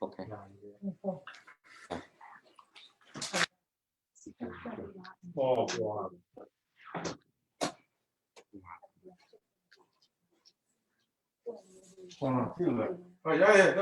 Okay. Oh, wow. Oh, yeah,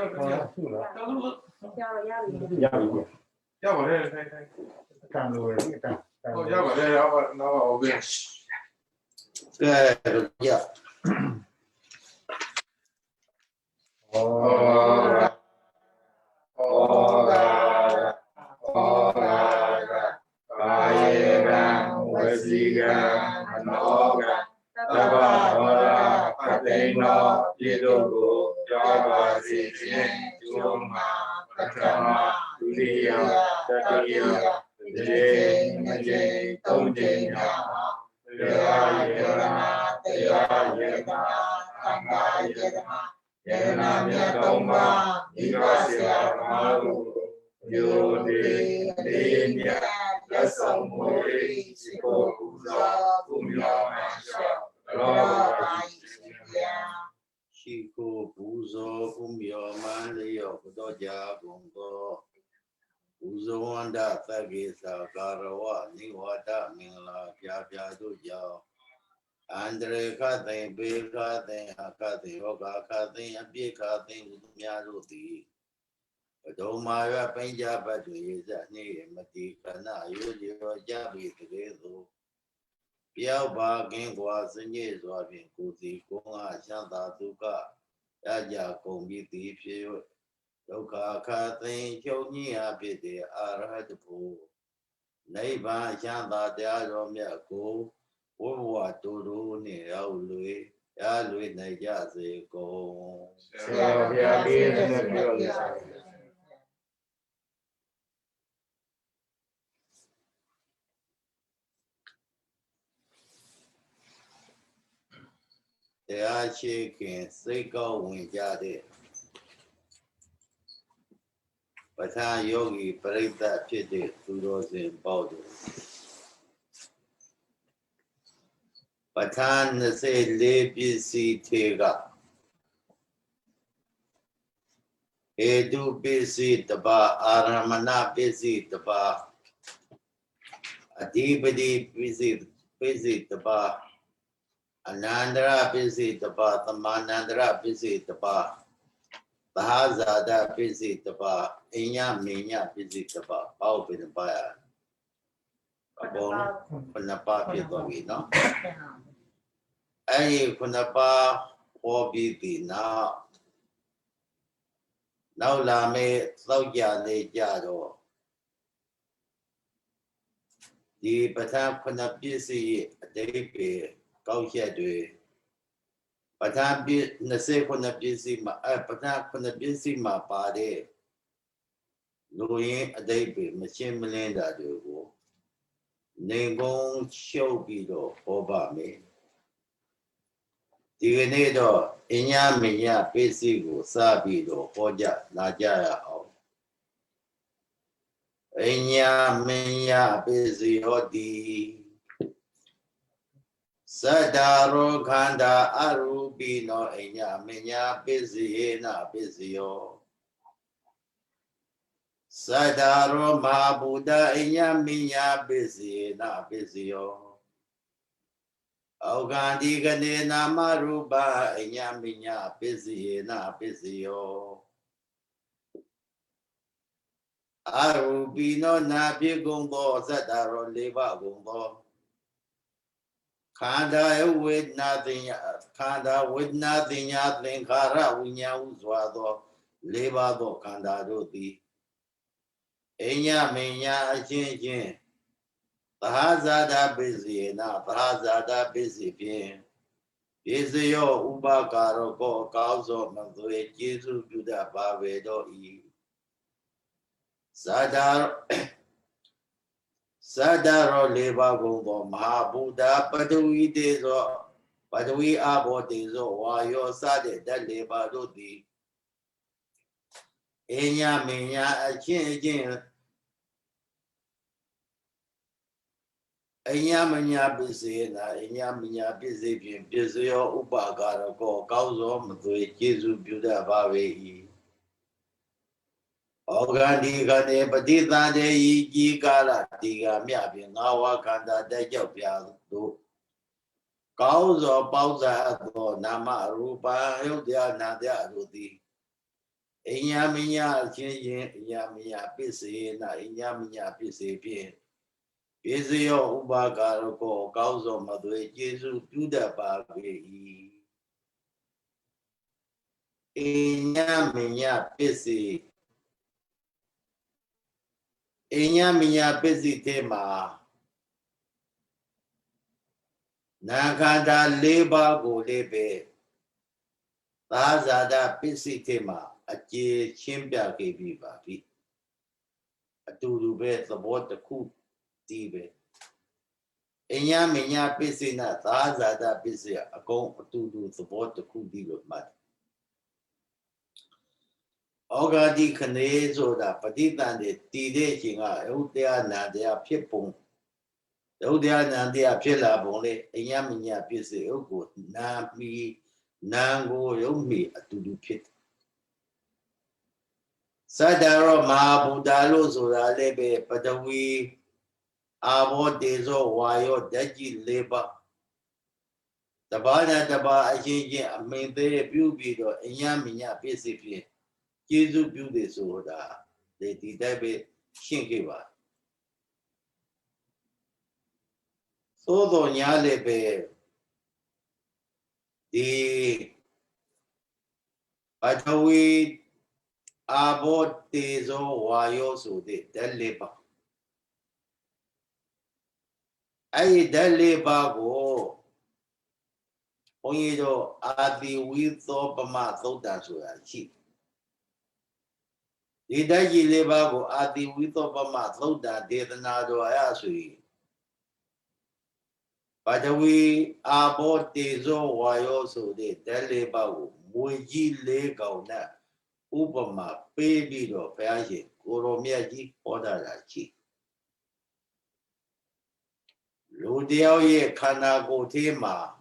Chico Buzo Umyo Manlio Doja Gungo Uzo Wanda Tagisa Garawa Niwata Mingla Pia Duja Andre Kate Bekate Akate Yoga Kate Abikate Udumyaruti Adoma Panja Batu Yizani Mati Kana Yudio Jabi Together Piao Ba Gingwa Senye Zwabin Kuti Kunga Shanta Tuka Yaja Kombiti Pio Doka Katin Chonia Piti Arhatapu Neighbor Shanta Diaro Miako Uwa Turu Ni Aului Alui Najazi Go Tea Chicken Seiko Winjade Pata Yogi Parita Piti Tudos in Bodo Patan se lebisi tega. Edu bisi taba aramana bisi taba. Adibadi bisi taba. Anandra bisi taba. Tamanandra bisi taba. Bahazada bisi taba. Inya minya bisi taba. Pau pinabaya. Abong penapa pitogi no. Ay penapa hobby na. Now la me Sauja le Jado. The Patan Punapisi, Dape, Gauchadue. Patan Nase Punapisi, Patan Punapisi, my body. Louis, a Dape, Machine Melinda do. Ningong Shobido, Obame. Dinedo, Inya Minya, Pesigo, Sabido, Hoja, Najaya. Enya menya busy odi Sadaro Ganda Arubino Enya menya busy na busy o Sadaro Mabuda Enya menya busy na busy o Augandi Gane Namaruba Enya menya busy na busy o Arubino na bigumbo Sadaro Leva Gumbo Kanda with nothing, Kanda with nothing, Kara, Winya Uzwado, Levado, Kanda Roti. Enya, Menya, Jin, Bahazada busy, na Bahazada busy, Pin. Busy, Uba Karoko, Kauzo, Mazue, Jizu, Juda, Bavedo, E. Sadaro leva gumbo mahabuda padui dezo padui abo dezo wayo sade da leva dodi enya menya achin enya menya bisi na enya menya bisi pin bisi yo upagara ko kauzo mtui Jesu buda bawe organic petita de igala tiga miabi ngawa kanda de jopia do causa pausa do nama rupa yodia nadia rudi inya minya chin inya minya pisi na inya minya pisi pin pisi yo ubaga ko causa madwe jesu tuda ba be inya minya pisi inya minya pisi tema Naganda leba go lebe, Tazada pisitema, a jay chimbia gave baby. A do bed the water coop, dibe. Enya minya pisina, Tazada busy, a go to do the water coop deal of mud. Oga di canezo da patita de tidejinga, Eudea Nadia Pipon. Eudea Nadia Pilla bone, Enya minya busy, Ogo, Nami. Nango yomi atudu pit. Sadaro Mahabudalo Zuralebe Padawi Avo Dezo Wayo Daji Leba. Tabana Daba Ajin Amende Bubido Enyaminya Pacific. Jesu Bude Soda. They did Shinkiva. Sodo Nyalebe the Padawi Avo Dezo Wayo so de Leba. I Leba go. Onyedo Adi Witho Pama Soda Suachi. The Daji Lebago Adi Witho Pama Soda Dedanado Ayasui. But we are both Tezo Wayoso de Telebago, Muji Lego Na, Upama, Baby do Paji, Uromiaji, Odarachi. Ludiaye Kanago Tema.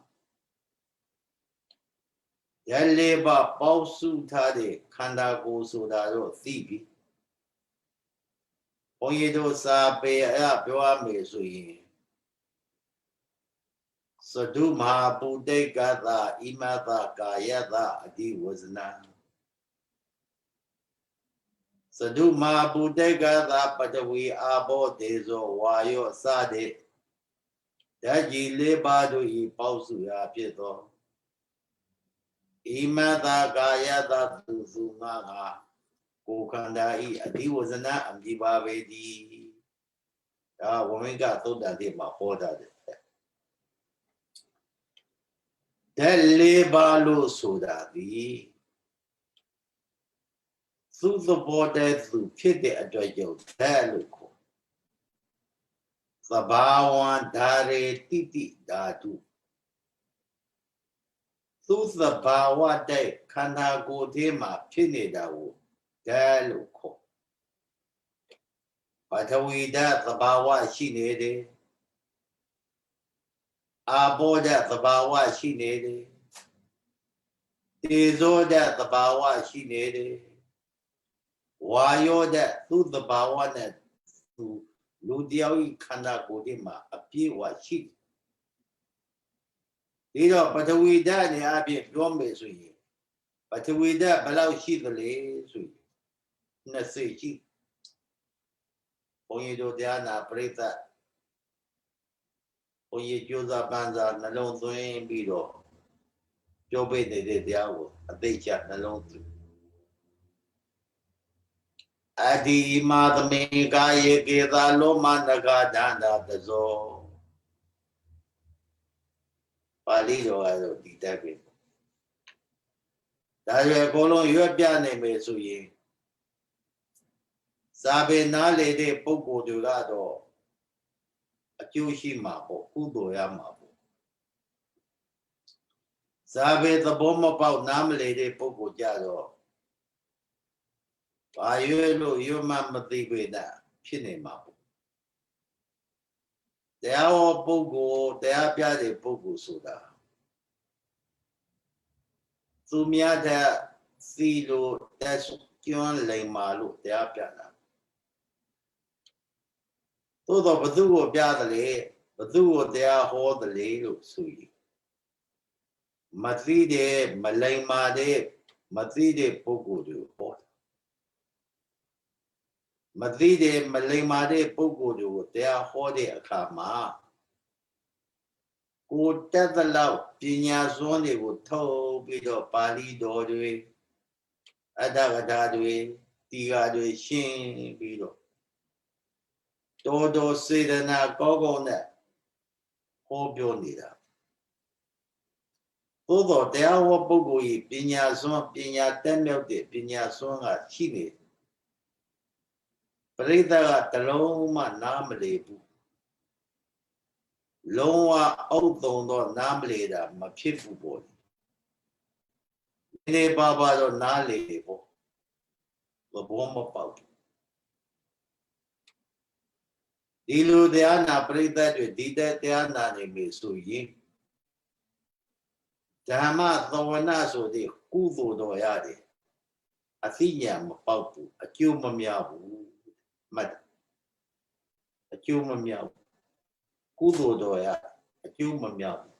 Yaleba Pausu Tade, Kandago Sodaro, Thibi. Onyedo Sabe Abua Mesui. Sadu Mahabude Gada, Imada Gayada, Adi was now. Sadu Mahabude Gada, but we are both Dezo, Wayo Sade. Daji Lebado E Pausu Yapieto. Imada Gayada Tuzumaga. Kukandai, Adi was an Amdiba woman got told that they ma ordered it. Delebalo soda the through the border through Pit the Adoyo, Deluco. Sabawan Dare Titi Datu. Through the Bawa de Kanago Dema Pinedao, Deluco. But we that the Bawa she needed. Abo that the Bawa she needed. Tezo that the Bawa she needed. Wayo that through the Bawa that through Ludiawi Kanago Dema appear what she. But we that the Abbey Gombe Sui. But we that below she the lay Sui. Nasi. Only do Diana Preta. Only Josa Banza, Nalon Twin Bido. Jobe de Diao, a day chat Nalon. Adi Mother Mega Yega Loma Naga Danda the Zo. Palido, I don't detect it. That you are calling your piano, Mesuye. Sabe Nale de Poco de Lado. A Kyushi Mapo, Kudo Yamapo. Sabe the bomb about Namale de Poco Jado. Ayuelo, your mamma the that, Pine Mapo. They are all Pogo, they are Piade Pogo Soda. Sumiata Silo, that's ကျွန်းလိမ်မာလို့တရားပြတာသို့တော့ဘသူကိုပြတယ်လေဘသူကိုတရားဟောတယ်လေလို့ဆိုရင်မသိတဲ့မလိမ်မာတဲ့မသိတဲ့ပုဂ္ဂိုလ်တွေကိုဟောတယ်မသိတဲ့မလိမ်မာတဲ့ပုဂ္ဂိုလ်တွေကိုတရားဟောတဲ့အခါမှာကိုတက်တဲ့လောက်ပညာစွမ်းတွေကိုထုတ်ပြီးတော့ပါဠိတော်တွေအတ္တကထာတွေတီဃာတွေရှင်းပြီးတော့တော်စေတနာကောင်းကောင်းနဲ့ဟောပြောနေတာသို့တော့တရားဟောပုဂ္ဂိုလ်ကြီးပညာစွမ်းပညာတက်မြောက်တဲ့ပညာစွမ်းကရှိနေပရိသတ်ကတလုံးမှနားမလည်ဘူးလုံးဝအောက်သုံးတော့နားမလည်တာမဖြစ်ဘူးပေါ့ဒီနေ့ပါတော့နားလည်ပေါ့ဘောမပေါက်ဒီလိုတရားနာပရိသတ်တွေဒီတရားနာနေပြီဆိုရင်ဓမ္မသဝနာဆိုတဲ့ကုသိုလ်တော်ရတယ်အသိဉာဏ်မပေါက်ဘူးအကျိုးမများဘူးမှတ်အကျိုးမများဘူးကုသိုလ်တော်ရအကျိုးမများဘူး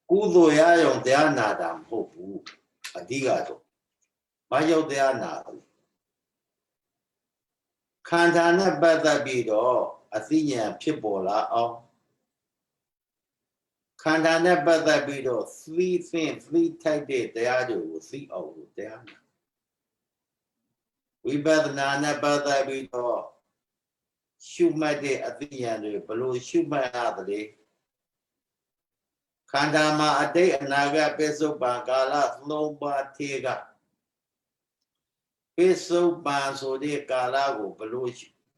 ကုသိုလ်ရရုံတရားနာတာမဟုတ်ဘူးအဓိကတော့ဘာကြောင့်တရားနာလဲခန္ဓာနဲ့ပတ်သက်ပြီးတော့အသိဉာဏ်ဖြစ်ပေါ်လာအောင်ခန္ဓာနဲ့ပတ်သက်ပြီးတော့သိထိုက်တဲ့တရားတွေကိုသိအောင်လို့တရားနာဝိပဿနာနဲ့ပတ်သက်ပြီးတော့ရှုမှတ်တဲ့အသိဉာဏ်တွေဘလို့ရှုမှတ်ရသလဲခန္ဓာမှာအတိတ်အနာဂတ်ပိစုပန်ကာလ3ပါးထဲကပိစုပန်ဆိုတဲ့ကာလကိုဘလို့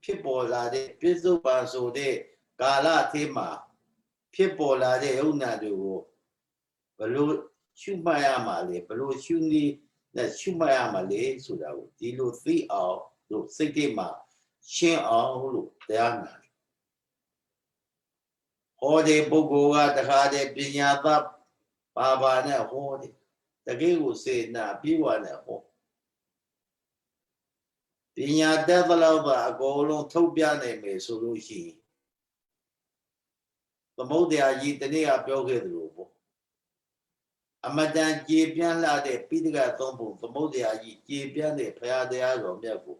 ဖြစ်ပေါ်လာတဲ့ပိစုပန်ဆိုတဲ့ကာလထဲမှာဖြစ်ပေါ်လာတဲ့ဥနာတွေကိုဘလို့ရှုမှတ်ရမှာလဲဘလို့ရှုနည်းနဲ့ရှုမှတ်ရမှာလဲဆိုတာကိုဒီလိုသိအောင်လို့စိတ်ထဲမှာရှင်းအောင်လို့တရားနာဟောတဲ့ပုဂ္ဂိုလ်ကတခါတည်းပညာသပါနဲ့ဟောတယ်တကယ်ကိုစေနာပြေဝနဲ့ဟောပညာတက်သလောက်သာအကုန်လုံးထုတ်ပြနိုင်မယ်ဆိုလို့ရှိရင်သမုဒ္ဒရာကြီးတနေ့ကပြောခဲ့သလိုပေါ့အမတန်ကြေပြန့်လာတဲ့ပိဋကသုံးပုံသမုဒ္ဒရာကြီးကြေပြန့်တဲ့ဘုရားတရားတော်မြတ်ကို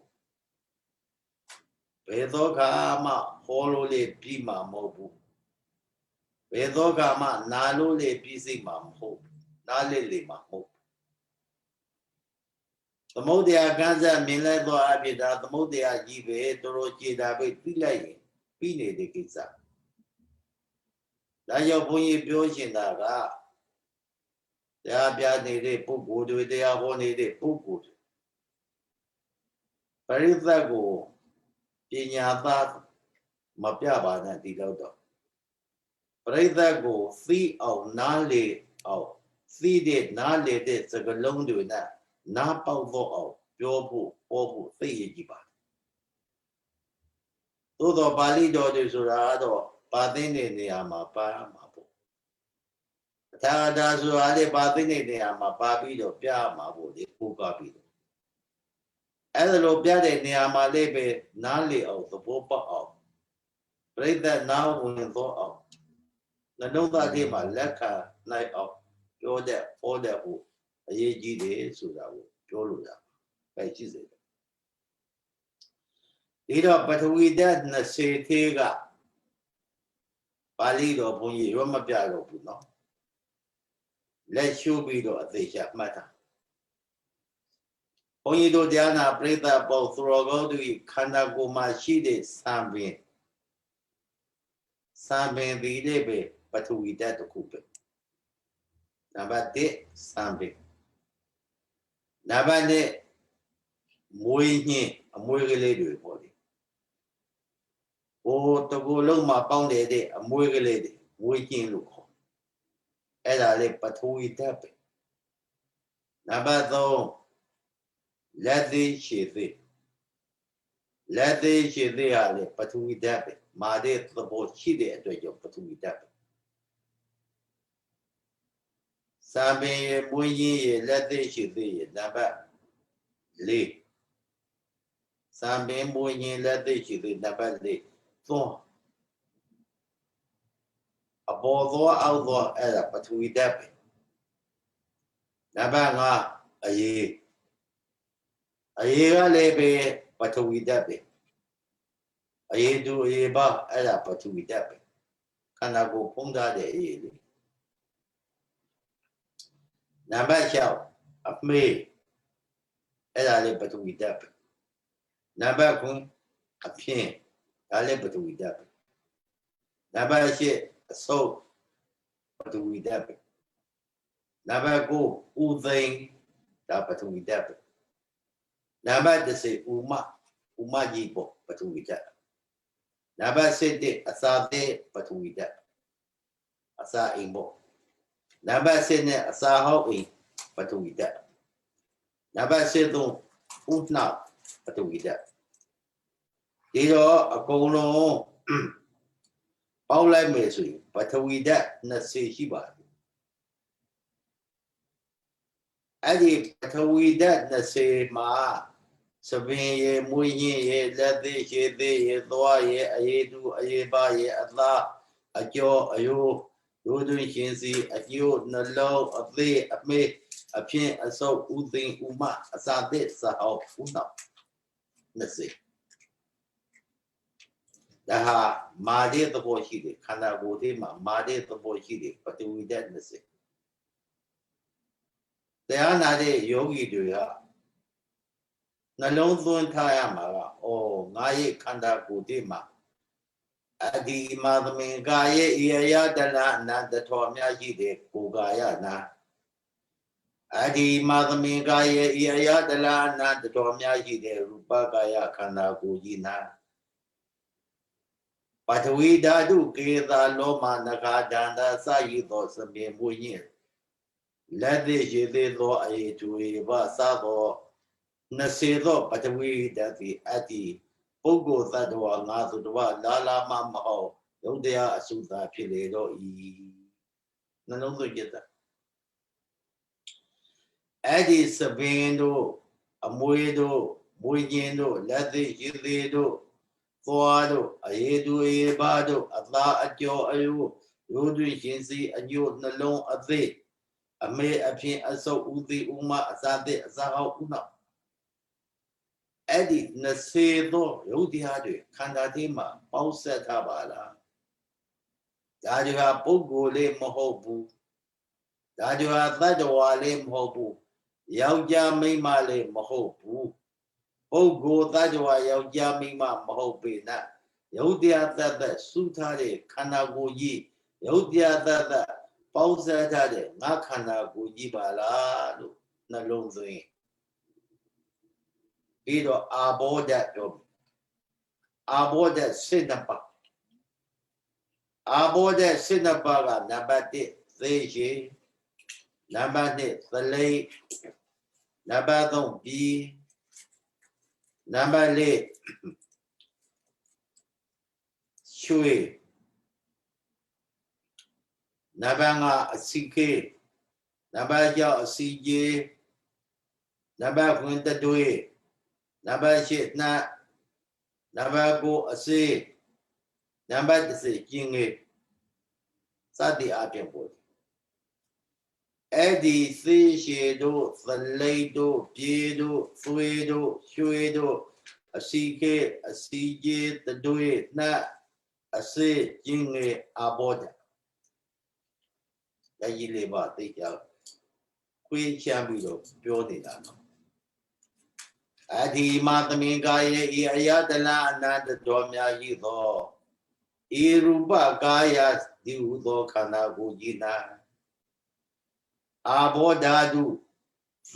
ဘယ်သောခါမှဟောလို့လေပြီးမှာမဟုတ်ဘူးဘယ်သောခါမှနာလို့လေပြီးစိတ်မှာမဟုတ်နားလေမှာမဟုတ်သမုဒ္ဒရာကန်းဆက်မြင်လိုက်တော့အဖြစ်ဒါသမုဒ္ဒရာကြီးပဲတော်တော်ကြည်တာပဲပြီးလိုက်ရင်ပြီးနေတဲ့ကိစ္စဒါကြောင့်ဘုန်းကြီးပြောရှင်တာကတရားပြနေတဲ့ပုဂ္ဂိုလ်တွေတရားဟောနေတဲ့ပုဂ္ဂိုလ်တွေပရိသတ်ကိုပညာသားမပြပါနဲ့ဒီတော့ပရိသတ်ကိုသိအောင်နားလေအောင်သိတဲ့နားလေတဲ့စကားလုံးတွေနဲ့နားပေါက်တော့အောင်ပြောဖို့ဟောဖို့သိရကြပါသို့တော့ပါဠိတော်တွေဆိုတာတော့ပါသိတဲ့နေရာမှာပါမှာပေါ့အထာဂတာဆိုတာလေပါသိတဲ့နေရာမှာပါပြီးတော့ပြမှာပေါ့လေပို့ကပြီးတော့အဲ့ဒါလိုပြတဲ့နေရာမှာလေးပဲနားလေအောင်သဘောပေါက်အောင်ပရိသတ်နားဝင်တော့အောင်နှလုံးသားထဲမှာလက်ခံနိုင်အောင်ပြောတဲ့ဟောတဲ့ဖို့အရေးကြီးတယ်ဆိုတာကိုပြောလို့ရပဲရှိစေတယ်ဒီတော့ပထဝီဓာတ်20ထဲကပါဠိတော်ဘုန်းကြီးရောမပြတော့ဘူးเนาะလက်ရှုပြီးတော့အသေးချာမှတ်တာဘုန်းကြီးတို့တရားနာပရိသတ်ပေါ့သူတော်ကောင်းတို့ခန္ဓာကိုယ်မှာရှိတဲ့စံပင်ဒီလေးပဲပထဝီဓာတ်တစ်ခုပဲနံပါတ်1စံပင်နံပါတ်2မွေးညှင်းအမွေးကလေးတွေပေါ့လေဟိုတကူလုံးမှာပေါင်းနေတဲ့အမွေးကလေးတွေမွေးညှင်းလို့ခေါ်အဲ့ဒါလေးပထဝီဓာတ်ပဲနံပါတ်3လက်သေးရှည်သေးဟာလေပထဝီဓာတ်ပဲမာတဲ့သဘောရှိတဲ့အတွက်ကြောင့်ပထဝီဓာတ်ပဲ三边也不也来得去的也那边累，三边不也来得去的那边累，做啊包做熬做哎呀不注意点呗，那边啊哎个来呗不注意点呗，哎都哎吧哎呀不注意点呗，看那个碰到的哎的，那边小啊没哎呀来不注意点呗，那边空啊偏，啊来不注意点呗。那边些手不注意点呗，那边个乌贼他不注意点呗，那边就是乌马吉不注意点，那边是的阿萨的不注意点，阿萨因不，那边是呢阿萨好因不注意点，那边是种乌闹不注意点，第二阿公龙包来没水不注意点，那谁去吧？အဲ့ဒီပထဝီဓာတ်20မှာသပင်ရေမွေးညင်းရေလက်သေးရေသေးရေသွားရေအရေးတူအရေးပါရေအသားအကျော်အယိုးဒိုးတွင်ရှင်စီအကျိုးနှလုံးအသေးအမေးအဖြင့်အစုပ်ဥသိမ်ဥမအစာသစ်စာဟောက်ဥနောက်20ဒါဟာမာတဲ့သဘောရှိတယ်ခန္ဓာကိုယ်ထဲမှာမာတဲ့သဘောရှိတယ်ပထဝီဓာတ်20တရားနာတဲ့ယောဂီတွေကနှလုံးသွင်းထားရမှာကငါရဲ့ခန္ဓာကိုယ်တည်းမှာအဒီမာသမင်ကာရဲ့ဣယယတလအနန္တထောများရှိတဲ့ကိုယ်ကာယနာအဒီမာသမင်ကာရဲ့ဣယယတလအနန္တထောများရှိတဲ့ရူပကာယခန္ဓာကိုယ်ကြီးနာပထဝီဓာတုကေသာလောမနခာဒန္တာစရည်သောစမေမွေညင်လက်သေးရေသေးသောအေတူေဘစသော20သောပထဝီဓာတိအတ္တိပုဂ္ဂိုလ်သတ္တဝါငါသူတစ်ပါးလာလာမမဟုတ်ယုတ်တရားအစုသာဖြစ်လေတော့ဤနှလုံးသွင်းကြတာအဲ့ဒီစပင်တို့အမွေတို့မွေကျင်တို့လက်သေးရည်သေးတို့သွားတို့အေတူအေပါတို့အသားအကျော်အယိုးရိုးတွင်ရှင်စီအညို့နှလုံးအသေးအမေအဖြစ်အစုပ်ဥသိဥမအစာသစ်အစာဟောက်ဥနောက်အဲ့ဒီ20သောယုတ်တရားတွေခန္ဓာထဲမှာပေါက်ဆက်ထားပါလားဒါတွေဟာပုဂ္ဂိုလ်လေးမဟုတ်ဘူးဒါတွေဟာသတ္တဝါလေးမဟုတ်ဘူးယောက်ျားမိန်းမလေးမဟုတ်ဘူးပုဂ္ဂိုလ်သတ္တဝါယောက်ျားမိန်းမမဟုတ်ပေနဲ့ယုတ်တရားသတ္တစုထားတဲ့ခန္ဓာကိုယ်ကြီးယုတ်တရားသတ္တပေါက်ဆက်ထားတဲ့ငါခန္ဓာကိုယ်ကြီးပါလားလို့နှလုံးသွင်းပြီးတော့အာဘောဓာတ်ပြောအာဘောဓာတ်12ပါးအာဘောဓာတ်12ပါးကနံပါတ်1သေရှိနံပါတ်2သလိပ်နံပါတ်3ပြီးနံပါတ်4ရွှေနံပါတ်5အစီခေနံပါတ်6အစီကြီးနံပါတ်9တတွေးနံပါတ်8နှက်နံပါတ်9အစေးနံပါတ်10ကျင်းငယ်စသည်အပြင်ပို့အဲ့ဒီသေရှည်တို့သလိပ်တို့ပြေတို့သွေးတို့ရွှေတို့အစီခေအစီကြီးတတွေးနှက်အစေးကျင်းငယ်အဘောဓာအဲ့ဒီလေးပါသိကြခွေးချမ်းပြီးတော့ပြောနေတာနော်အဒီမာသမင်္ကာယေဤအယတလအနန္တတော်များရှိသောဤရူပကာယဒီဟုသောခန္ဓာကိုယ်ကြီး၌အာဘောဓာတု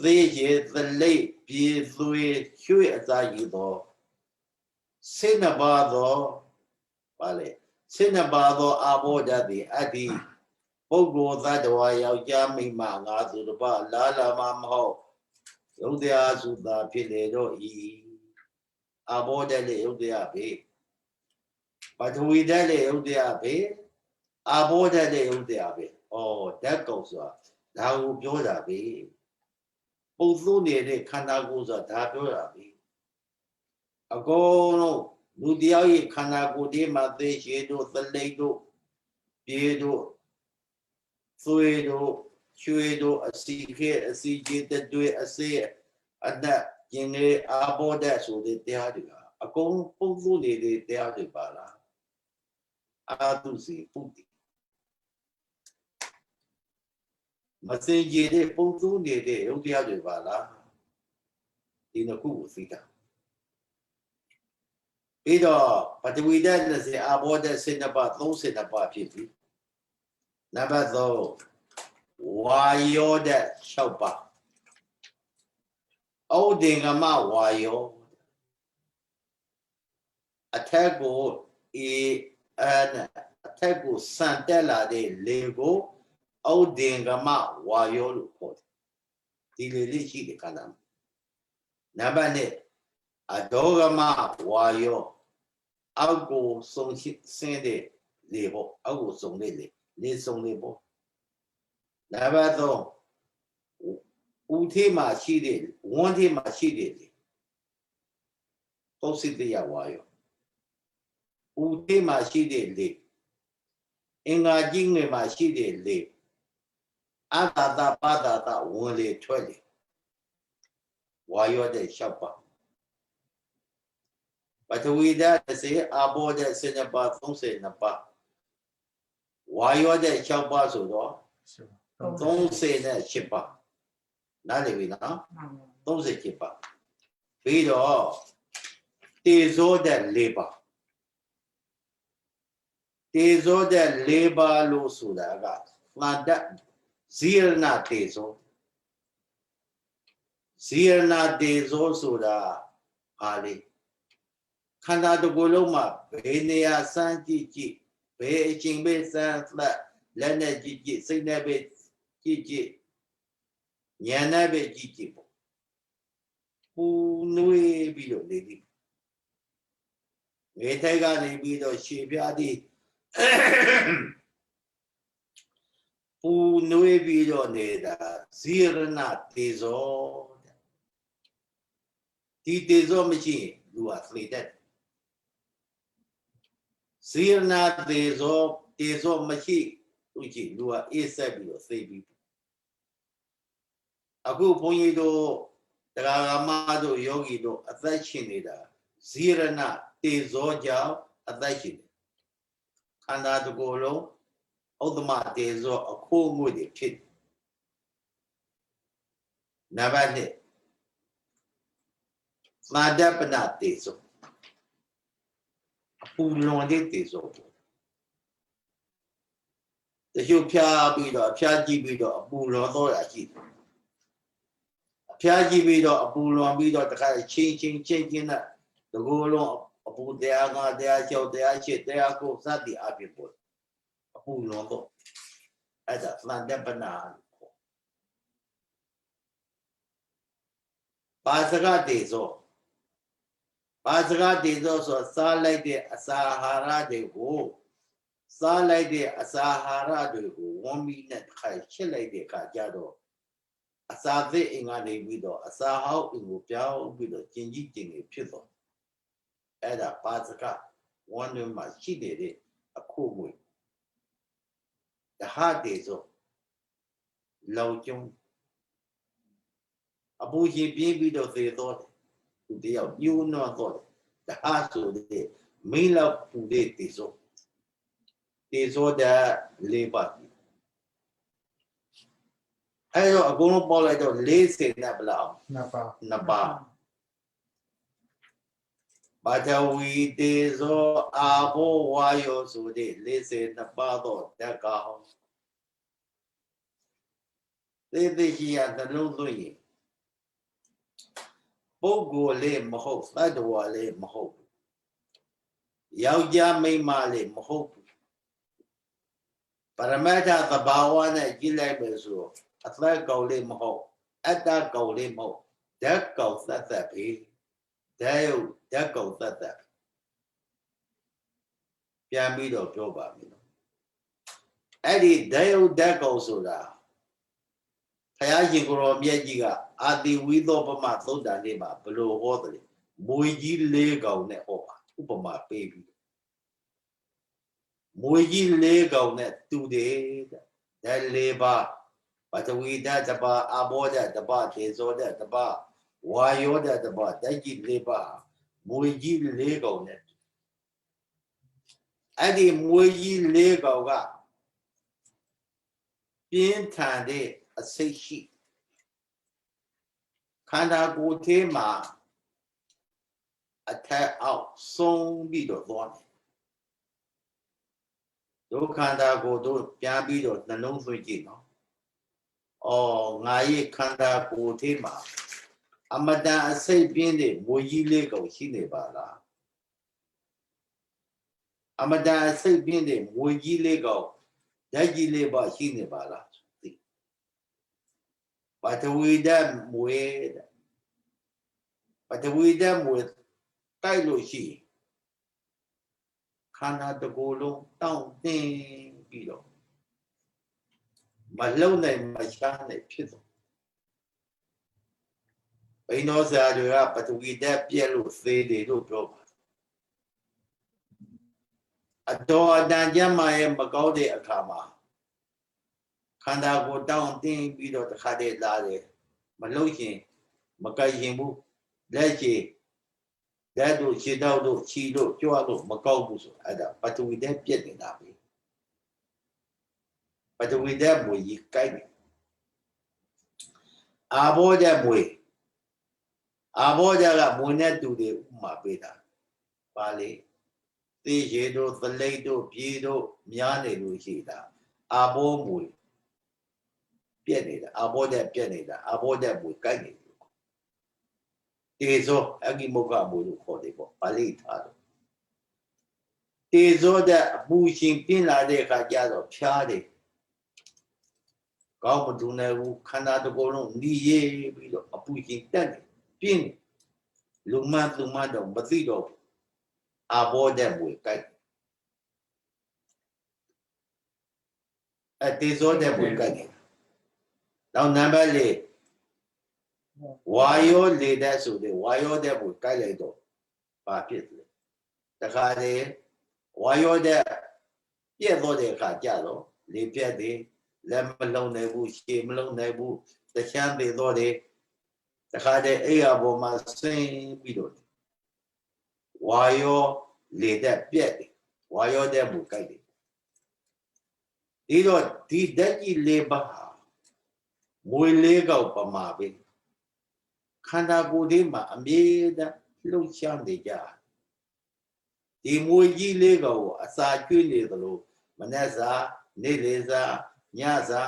သေရေသလိပ်ပြေသွေးရွှေအစာရှိသောစေနပါသောပါလေစေနပါသောအာဘောဓာတိအတ္တိပုဂ္ဂိုလ်သတ္တဝါယောက်ျားမိန်းမငါသူတစ်ပါးလာလာမမဟုတ်ယုတ်တရားစုသာဖြစ်လေတော့ဤအဘောဓာတ်လေယုတ်တရားပဲပထဝီဓာတ်လေယုတ်တရားပဲအဘောဓာတ်လေယုတ်တရားပဲဓာတ်ကောင်ဆိုတာ ဒါကိုပြောတာပဲပုံစိုးနေတဲ့ခန္ဓာကိုယ်ဆိုတာဒါပြောတာပဲအကုန်လုံးလူတယောက်ရဲ့ခန္ဓာကိုယ်ဒီမှာသိရှိတို့သလိတ်တို့ပြေတို့သွေးတို့ရွှေတို့အစီခဲအစီကြီးတွေအစေအနက်ကျင်နေအာဘောတဲ့ဆိုတဲ့တရားတွေကအကုန်ပုံစိုးနေတဲ့တရားတွေပါလားအာတုစီပုတ္တိမစင်ကြည်တဲ့ပုံစိုးနေတဲ့ရုပ်တရားတွေပါလားဒီနှစ်ခုကိုသိတာပြီးတော့ပထဝီဓာတ်20အာဘောဓာတ်12ပါး32ပါးဖြစ်ပြီနံပါတ်3ဝါယောဓာတ်6ပါးဩဒေင်္ဂမဝါယောအထက်ကိုအထက်ကိုစံတက်လာတဲ့လေကိုဩဒေင်္ဂမဝါယောလို့ခေါ်တယ်ဒီလေလေးရှိတဲ့ခန္ဓာနံပါတ်2အဒေါဂမဝါယောအောက်ကိုစုံဆင်းတဲ့လေပေါ့အောက်ကိုစုံတဲ့လေစုံလေပေါ့နံပါတ်3ဦးထေးမှာရှိတဲ့ဝန်းထေးမှာရှိတဲ့လေပုစိတယဝါယောဦးထေးမှာရှိတဲ့လေအင်္ဂါကြီးငယ်မှာရှိတဲ့လေအာသာတပါဒတာဝင်လေထွက်လေဝါယောတဲ့6ပါးပထဝီဓာတ်10အာဘောဓာတ်12ပါး32ပါးဝါယောတဲ့6ပါးဆိုတော့38ပါးနားလည်ပြီနော်38ပါးပြီးတော့တေဇောဓာတ်4ပါးတေဇောဓာတ်4ပါးလို့ဆိုတာကသန္တဇီရဏတေဇောဇီရဏတေဇောဆိုတာဟာလေခန္ဓာတစ်ခုလုံးမှာဘယ်နေရာစမ်းကြည့်ကြည့်ဘယ်အချိန်ပဲစမ်းသက်လက်နဲ့ကြည့်ကြည့်စိတ်နဲ့ပဲကြည့်ကြည့်ဉာဏ်နဲ့ပဲကြည့်ကြည့်ပေါ့ပူနွေးပြီးတော့နေသည်ငယ်ထိုက်ကနေပြီးတော့ရှေပြားသည်ပူနွေးပြီးတော့နေတာဇီရဏတေဇောဒီတေဇောမရှိရင်လူဟာသေတတ်ဇီရဏတေဇောမရှိဦးကြည့်လူဟာအေးဆက်ပြီးတော့သိပြီးအခုဘုန်းကြီးတို့တရားဂမတို့ယောဂီတို့အသက်ရှင်နေတာဇီရဏတေဇောကြောင့်အသက်ရှင်နေခန္ဓာတစ်ခုလုံးဥဒ္ဓမတေဇောအခိုးငွေ့တွေဖြစ်နံပါတ်1သာဒပနတေဇောအပူလွန်တဲ့တေဇောတချို့ဖြားပြီးတော့ဖြားကြည့်ပြီးတော့အပူလွန်တော့ရရှိတယ်ဖြားကြည့်ပြီးတော့အပူလွန်ပြီးတော့တခါချင်းနဲ့တကူလုံးအပူတရားကတရား၆တရား၈တရား၉စသည်အဖြစ်ပေါ်အပူလွန်တော့အဲ့ဒါသန္တပနာပါစကတေဇောပါစကတေဇောဆိုစားလိုက်တဲ့အစာအာဟာရတွေကိုစားလိုက်တဲ့အစာအာဟာရတွေကိုဝမ်းမီနဲ့တစ်ခါရှစ်လိုက်တဲ့အခါကျတော့အစာသစ်အင်္ဂါနေပြီးတော့အစာဟောက်အင်ကိုပြောင်းပြီးတော့ကျင်ကြီးကျင်နေဖြစ်တော့အဲ့ဒါပါစကဝမ်းတွင်မှာရှိတဲ့အခုငွေတဟတေဇောလောင်ကျုံအပူရှင်ပြင်းပြီးတော့သေတော့သူတယောက်ညှိုးနှောတော့တဟဆိုတဲ့မင်းလောက်ပူတဲ့တေဇောတဲ့၄ပါးအဲ့တော့အကုန်လုံးပေါက်လိုက်တော့40နဲ့ဘလောက်2ပါးပထဝီတေဇောအာဘောဝါယောဆိုတဲ့42ပါးတော့ဓာတ်ကောင်းသေရှိရနှလုံးသွင်းရင်ပုဂ္ဂိုလ်လေးမဟုတ်သတ္တဝါလေးမဟုတ်ယောက်ျားမိန်းမလေးမဟုတ်ပရမတ္ထသဘာဝနဲ့ကြည့်လိုက်မယ်ဆိုအသက်ကောင်လေးမဟုတ်အတ္တကောင်လေးမဟုတ်ဓာတ်ကောင်သတ္တပဲဓာတ်ကောင်သတ္တပြန်ပြီးတော့ပြောပါမယ်အဲ့ဒီဓာတ်ကောင်ဆိုတာ ဖယားရှင်ကိုရောမြတ်ကြီးကအာတိဝိသောပမသုတ်တန်လေးမှာဘလို့ဟောတယ်မွေကြီး၄ကောင်နဲ့ဟောပါဥပမာပေးပြီးမွေကြီး၄ကောင်နဲ့တူတယ်တဲ့ဒါ၄ပါးပထဝီဓာတ်တစ်ပါးအာဘောဓာတ်တစ်ပါးသေဇောဓာတ်တစ်ပါးဝါယောဓာတ်တစ်ပါးဓာတ်ကြီး၄ပါးမွေကြီး၄ကောင်နဲ့အဲ့ဒီမွေကြီး၄ကောင်ကပြင်းထန်တဲ့အစိတ်ရှိခန္ဓာကိုယ်ထဲမှာအထက်အောက်ဆုံးပြီးတော့သွားတယ်ဒုက္ခန္တာကိုယ်တို့ပြန်ပြီးတော့နှလုံးသွင်းကြည့်နော်အော်ငါရဲ့ခန္ဓာကိုယ်ထဲမှာအမတန်အစိတ်ပြင်းတဲ့မွေကြီးလေးကောင်ရှိနေပါလားအမတန်အစိတ်ပြင်းတဲ့မွေကြီးလေးကောင်ဓာတ်ကြီးလေးပါရှိနေပါလားပထဝီဓာတ်မွေပထဝီဓာတ်မွေတိုက်လို့ရှိခန္ဓာတစ်ကိုယ်လုံးတောင့်တင်းပြီးတော့မလုံနိုင်မရှားနိုင်ဖြစ်သွားဘိနောဆရာတွေကပထဝီဓာတ်ပြက်လို့သေတယ်လို့ပြောပါအတော်အတန်ကျမ်းမာရဲ့မကောင်းတဲ့အခါမှာခန္ဓာကိုယ်တောင့်တင်းပြီးတော့တစ်ခါတည်းလာတယ်မလုံရင်မကြိုက်ရင်ဘူးလက်ချေဓာတ်တို့ခြေထောက်တို့ခြီတို့ကြွားလို့မကောက်ဘူးဆိုအဲ့ဒါပထဝီဓာတ်ပြက်နေတာပဲပထဝီဓာတ်မွေကြီးကိုက်တယ်အာဘောဓာတ်မွေအာဘောဓာတ်ကမွေနဲ့တူတယ်ဥပမာပေးတာပါလေသေရေတို့သလိတ်တို့ပြေတို့များနေလို့ရှိတာအာဘောမွေပြက်နေတာအာဘောဓာတ်ပြက်နေတာအာဘောဓာတ်မွေကိုက်နေတေဇောအဂိမုခမွေလို့ခေါ်တယ်ပေါ့ပါဠိထားတယ်တေဇောတဲ့အပူရှင်ပြင်းလာတဲ့အခါကျတော့ဖြားတယ်ကောင်းမတူနိုင်ဘူးခန္ဓာတစ်ကိုယ်လုံးညီရပြီးတော့အပူရှင်တက်နေပြင်းလူမသူမတော့မသိတော့အာဘောဓာတ်မွေကိုက်အတေဇောဓာတ်မွေကိုက်တယ်နောက်နံပါတ်၄ဝါယောလေဓာတ်ဆိုတဲ့ဝါယောဓာတ်ကိုကိုက်လိုက်တော့ဘာဖြစ်လဲတခါတည်းဝါယောဓာတ်ပြည့်တော့တဲ့အခါကျတော့လေပြတ်တယ်လက်မလုံးနိုင်ဘူးရှည်မလုံးနိုင်ဘူးတချမ်းသေးတော့တယ်တခါတည်းအဲ့ရပေါ်မှာဆင်းပြီးတော့ဝါယောလေဓာတ်ပြတ်တယ်ဝါယောဓာတ်ကိုကိုက်တယ်ဒီတော့ဒီဓာတ်ကြီး၄ပါးမွေ၄ကောက်ပမာပဲခန္ဓာကိုယ်ထဲမှာအမြဲတမ်းလှုပ်ရှားနေကြဒီမွေကြီး၄ကောင်ကိုအစာကျွေးနေသလိုမနက်စာနေ့လယ်စာညစာ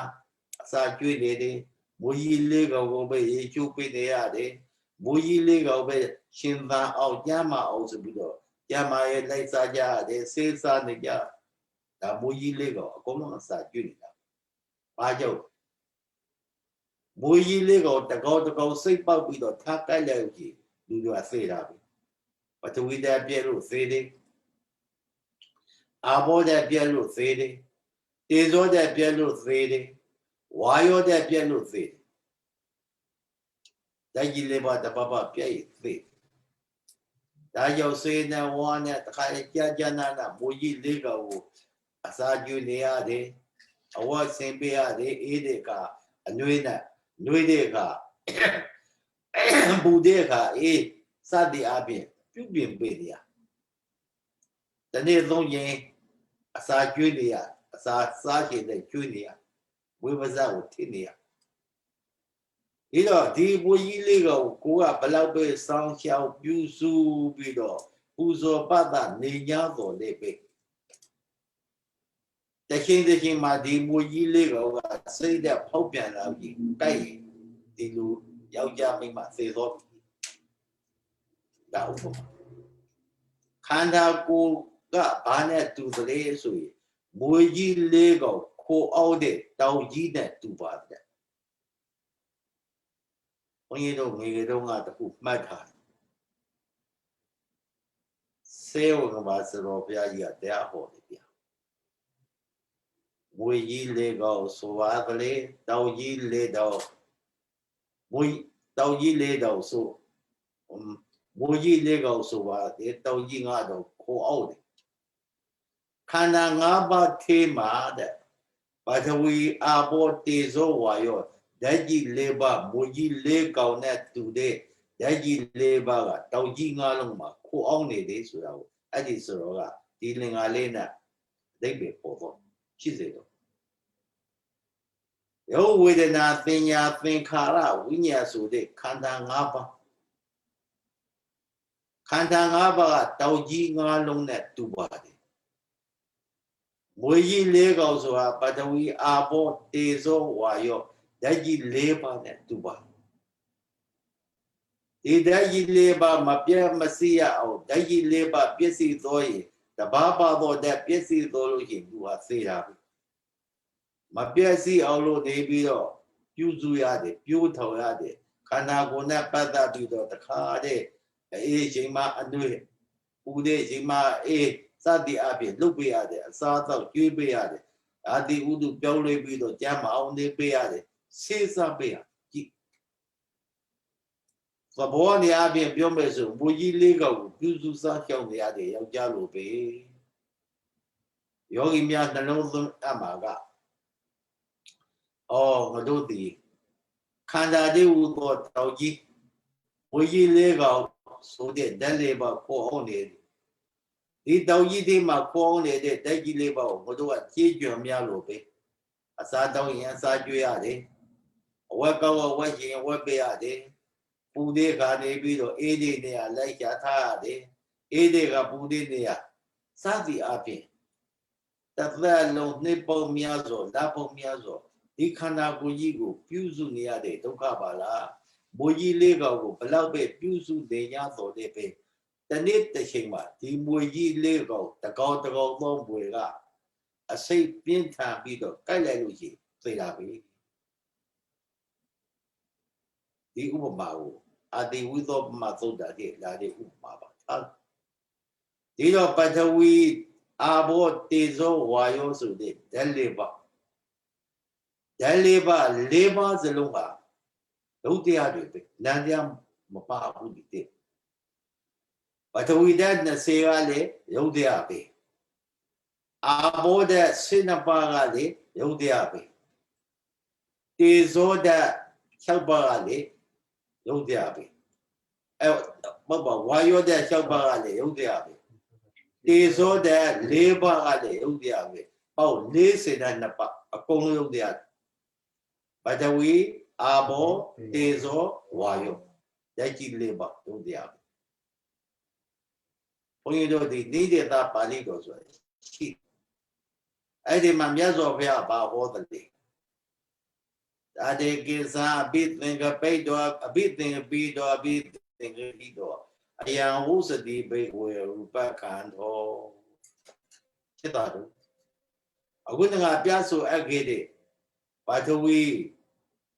အစာကျွေးနေတယ်မွေကြီး၄ကောင်ကိုပဲရေချိုးပေးနေရတယ်မွေကြီး၄ကောင်ပဲရှင်သန်အောင်ကျမ်းမာအောင်ဆိုပြီးတော့ကျမ်းမာရဲ့လိုက်စားကြရတယ်စေးစားနေကြဒါမွေကြီး၄ကောင်အကုန်လုံးအစာကျွေးနေတာဘာကြောင့်မွေကြီးလေးကောင်တကောတကောစိတ်ပေါက်ပြီးတော့ထားကိုက်လိုက်ကြည့်လူတွေကသေတာပဲပထဝီဓာတ်ပြဲလို့သေတယ်အာဘောဓာတ်ပြဲလို့သေတယ်တေဇောဓာတ်ပြဲလို့သေတယ်ဝါယောဓာတ်ပြဲလို့သေတယ်ဓာတ်ကြီးလေးပါတပပြဲသေဒါကြောင့်စေနဝါနဲ့တခါကြာနာမွေကြီးလေးကောင်ကိုအစာကျွေးနေရတယ်အဝတ်ဆင်ပေးရတယ်အေးတဲ့ကအနှွေးနဲ့နှွေးတဲ့အခါပူတဲ့အခါအေးစသည်အပြင်ပြုပြင်ပေးရတနေ့သုံးရင်အစာကျွေးနေရအစာစားခြင်းနဲ့ကျွေးနေရဝိပဿနာကိုထင်နေရဒီတော့ဒီဘွေကြီးလေးကိုကဘလောက်ပဲစောင်းရှောက်ပြူစုပြီးတော့ပူဇော်ပတ်တာနေ냐တော်လေးပဲတချင်းမှာဒီမွေကြီးလေးကစိတ်သက်ဖောက်ပြန်လာပြီးတိုက်ဒီလိုယောက်ျားမိန်းမသေသောဒါဟုတ်ခန္ဓာကိုယ်ကဘာနဲ့တူသလဲဆိုရင်မွေကြီးလေးကခိုးအောင်တဲ့တောင်ကြီးနဲ့တူပါတယ်ဘုန်းကြီးတို့ငယ်ငယ်တုန်းကတခုမှတ်ထားစေဝကဘာစရောဘုရားကြီးကတရားဟောတယ်ဗျာမွေကြီးလေးကောင်ဆိုပါကလေးတောင်ကြီးလေးတော့ mỗi tàu gì lê đầu số mỗi gì lê đầu số và để tàu gì ngã đầu khổ âu đấy khả năng ngã ba thế mà đấy bà thằng vi à bộ tê số vào yo đại gì lê ba mỗi gì lê cao nè tụ đấy đại gì lê ba cái tàu gì ngã lông mà khổ âu này đấy số đâu ai đi số đó cái đi lên ngã lên nè đấy bị khổ thôi chỉ thế thôi yo về đến na tiền nhà tiền khá là vi nhà số đấy khả năng ngã ba khả năng ngã ba cái tàu gì ngã lông nè tụ ba đấy mỗi gì lê cao số à bà thằng vi à bộ tê số vào yo đại gì lê ba nè tụ ba đi đại gì lê ba mà biết mà xí à đại gì lê ba biết xí rồi ta ba ba đó đại biết xí rồi lúc hiện đủ à xí ra mà biết xí ao lúc này bây giờ biểu du ya de biểu thầu ya de khả năng của nó bắt đầu từ đó ta khá de ấy chỉ mà anh nuôi u de chỉ mà ấy sao đi à biết lúc bây giờ de sao tao chơi bây giờ de à đi u du biểu lên bây giờ chả mà ông này bây giờ de xí sao bây giờ và bố này à biết biểu mấy số mỗi gì lấy cái biểu du sao kiểu này à de要加路呗有一面那种啊嘛个。哦，我都得看他的五个手机，我一那个手电在那边过后呢，你到一天嘛过后呢的，在一那边我都话解决面路呗，啊，啥东西啥主要的，我搞我先我不要的，不得看那边头一的呢啊来下他的，一的个不得呢啊，啥子啊片，但是弄那包面做，那包面做。ဒီခန္ဓာကိုယ်ကြီးကိုပြုစုနေရတဲ့ဒုက္ခပါလားမွေကြီးလေးကောင်ကိုဘလောက်ပဲပြုစုနေရတော်တဲ့ပဲတနေ့တစ်ချိန်မှာဒီမွေကြီးလေးကောင်တကောင်သောမွေကအစိတ်ပြင်းထန်ပြီးတော့ကြိုက်လိုက်လို့ရှိသိတာပဲဒီဥပမာကိုအာတိဝိသောပမသုတ်တာတဲ့လာတဲ့ဥပမာပါဒီတော့ပထဝီအာဘောတေဇောဝါယောဆိုတဲ့ဓာတ်လေးပါဓာတ်လေးပါလေးပါစလုံးဟာဒုတိယတွေပဲနန္တရားမပါဘူးဒီတဲ့ပထဝီဓာတ်20ကလည်းယုတ်တရားပဲအာဘောဓာတ်12ပါးကလည်းယုတ်တရားပဲတေဇောဓာတ်6ပါးကလည်းယုတ်တရားပဲအဲဘာဝါယောဓာတ်6ပါးကလည်းယုတ်တရားပဲတေဇောဓာတ်4ပါးကလည်းယုတ်တရားပဲပေါ့40ဓာတ်2ပါးအကုန်လုံးယုတ်တရားပထဝီအာဘောတေဇောဝါယောဓာတ်ကြီး4ပါးယုတ်တရားပဲဘုန်းကြီးတို့ဒီနေတဲ့သားပါဠိတော်ဆိုရှိအဲ့ဒီမှာမြတ်စွာဘုရားဘာဟောတယ်လဲဒါတေကိသအဘိသင်္ကပိတောအဘိသင်္ကပိတောအဘိသင်္ကပိတောအယံဟုစတိဘေဝေရူပခန္ဓောဖြစ်တာတို့အခုငါပြဆိုအပ်ခဲ့တဲ့ပထဝီ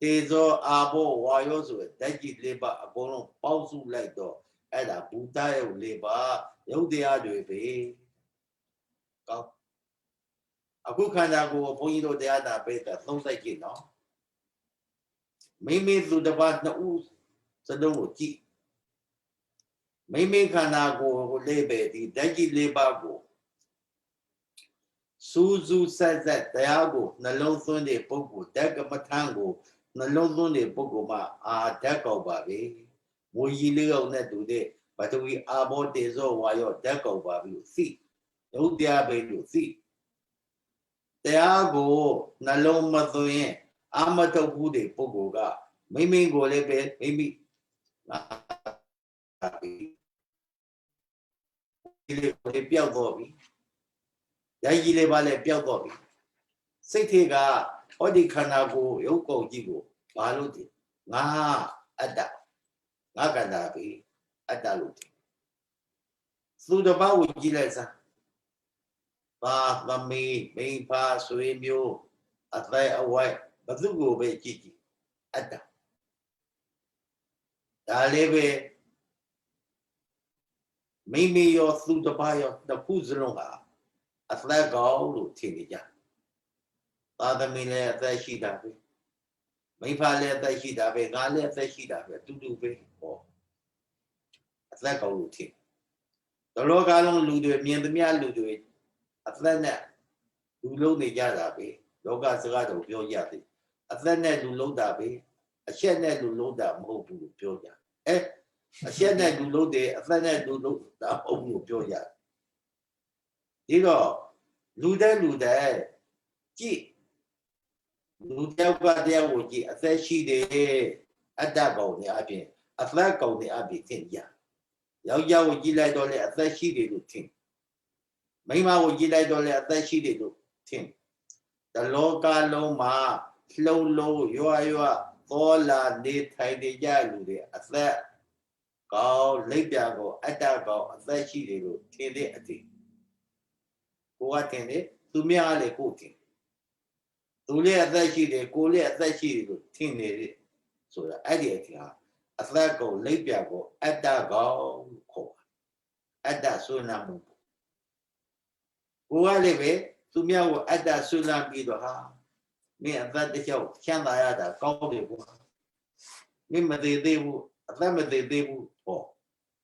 တေဇောအာဘောဝါယောဆိုတဲ့ဓာတ်ကြီး4ပါးအကုန်လုံးပေါင်းစုလိုက်တော့အဲ့ဒါဘူတရုပ်4ပါးယုတ်တရားတွေပဲကောင်းအခုခန္ဓာကိုယ်ဘုန်းကြီးတို့တရားနာပေးတာသုံးစိတ်ကြည့်နော်မိမိသူတစ်ပါးနှစ်ဦးစလုံးကိုကြည့်မိမိခန္ဓာကိုယ်လေးပဲဒီဓာတ်ကြီး4ပါးကိုစူးစူးဆက်ဆက်တရားကိုနှလုံးသွင်းတဲ့ပုဂ္ဂိုလ်ဓာတ်ကမ္မထံကိုနှလုံးသွင်းတဲ့ပုဂ္ဂိုလ်မှာအာဓာတ်ကောက်ပါပဲမွေကြီးလေးအောင်နဲ့တူတဲ့ပထဝီအာဘောတေဇောဝါယောဓာတ်ကောက်ပါပြီလို့သိယုတ်တရားပဲလို့သိတရားကိုနှလုံးမသွင်းအာမထုတ်ဘူးတဲ့ပုဂ္ဂိုလ်ကမိမိကိုလည်းပဲမိမိဒီလေးကိုပျောက်တော့ပြီရိုက်ကြီးလေးပါလေပျောက်တော့ပြီစိတ်ထဲကဟောဒီခန္ဓာကိုယ်ရုပ်ကုန်ကြီးကိုဘာလို့ဒီငါအတ္တငါကန္တာပြီအတ္တလို့ဒီသူတစ်ပါးကိုကြည့်လိုက်စမ်းဘာသမီးမိဖာဆွေမျိုးအသက်အဝိုက်ဘသူကိုပဲကြည့်ကြည့်အတ္တဒါလေးပဲမိမိရောသူတစ်ပါးရောတစ်ခုစလုံးဟာအသက်ကောင်းလို့ထင်နေကြသာသမီလည်းအသက်ရှိတာပဲ မိဖလည်းအသက်ရှိတာပဲငါလည်းအသက်ရှိတာပဲတူတူပဲဟောအသက်ကောင်လို့ထင်တလောကလုံးလူတွေမြင်သမျှလူတွေအသက်နဲ့လူလုံးနေကြတာပဲလောကစကားတော့ပြောရတယ်အသက်နဲ့လူလုံးတာပဲအချက်နဲ့လူလုံးတာမဟုတ်ဘူးလို့ပြောကြအချက်နဲ့လူလုံးတယ်အသက်နဲ့လူလုံးတာမဟုတ်ဘူးလို့ပြောကြဒီတော့လူတဲ့ကြည့်လူတယောက်ကတယောက်ကိုကြည့်အသက်ရှိတယ်အတ္တကောင်နေအပြင်အသက်ကောင်နေအပြင်သင်ကြယောက်ျားကိုကြည့်လိုက်တော့လေအသက်ရှိတယ်လို့ထင်မိန်းမကိုကြည့်လိုက်တော့လေအသက်ရှိတယ်လို့ထင်တလောကလုံးမှာလှုပ်လို့ရွသောလာနေထိုင်နေကြလူတွေအသက်ကောင်လိပ်ပြာကိုအတ္တကောင်အသက်ရှိတယ်လို့ထင်တဲ့အတိကိုကထင်တယ်သူများလည်းကိုထင်သူလည်းအသက်ရှိတယ်ကိုလည်းအသက်ရှိတယ်လို့ထင်နေတယ်ဆိုတာအဲ့ဒီအထင်ဟာအသက်ကောင်လိပ်ပြာကိုအတ္တကောင်ခေါ်အတ္တဆွေးနွေးမှုကိုကလည်းပဲသူများကိုအတ္တဆွေးနွေးပြီးတော့ဟာမင်းအသက်တစ်ယောက်ချမ်းသာရတာကောင်းတယ်ကွာမင်းမသေးသေးဘူးအသက်မသေးသေးဘူးဟော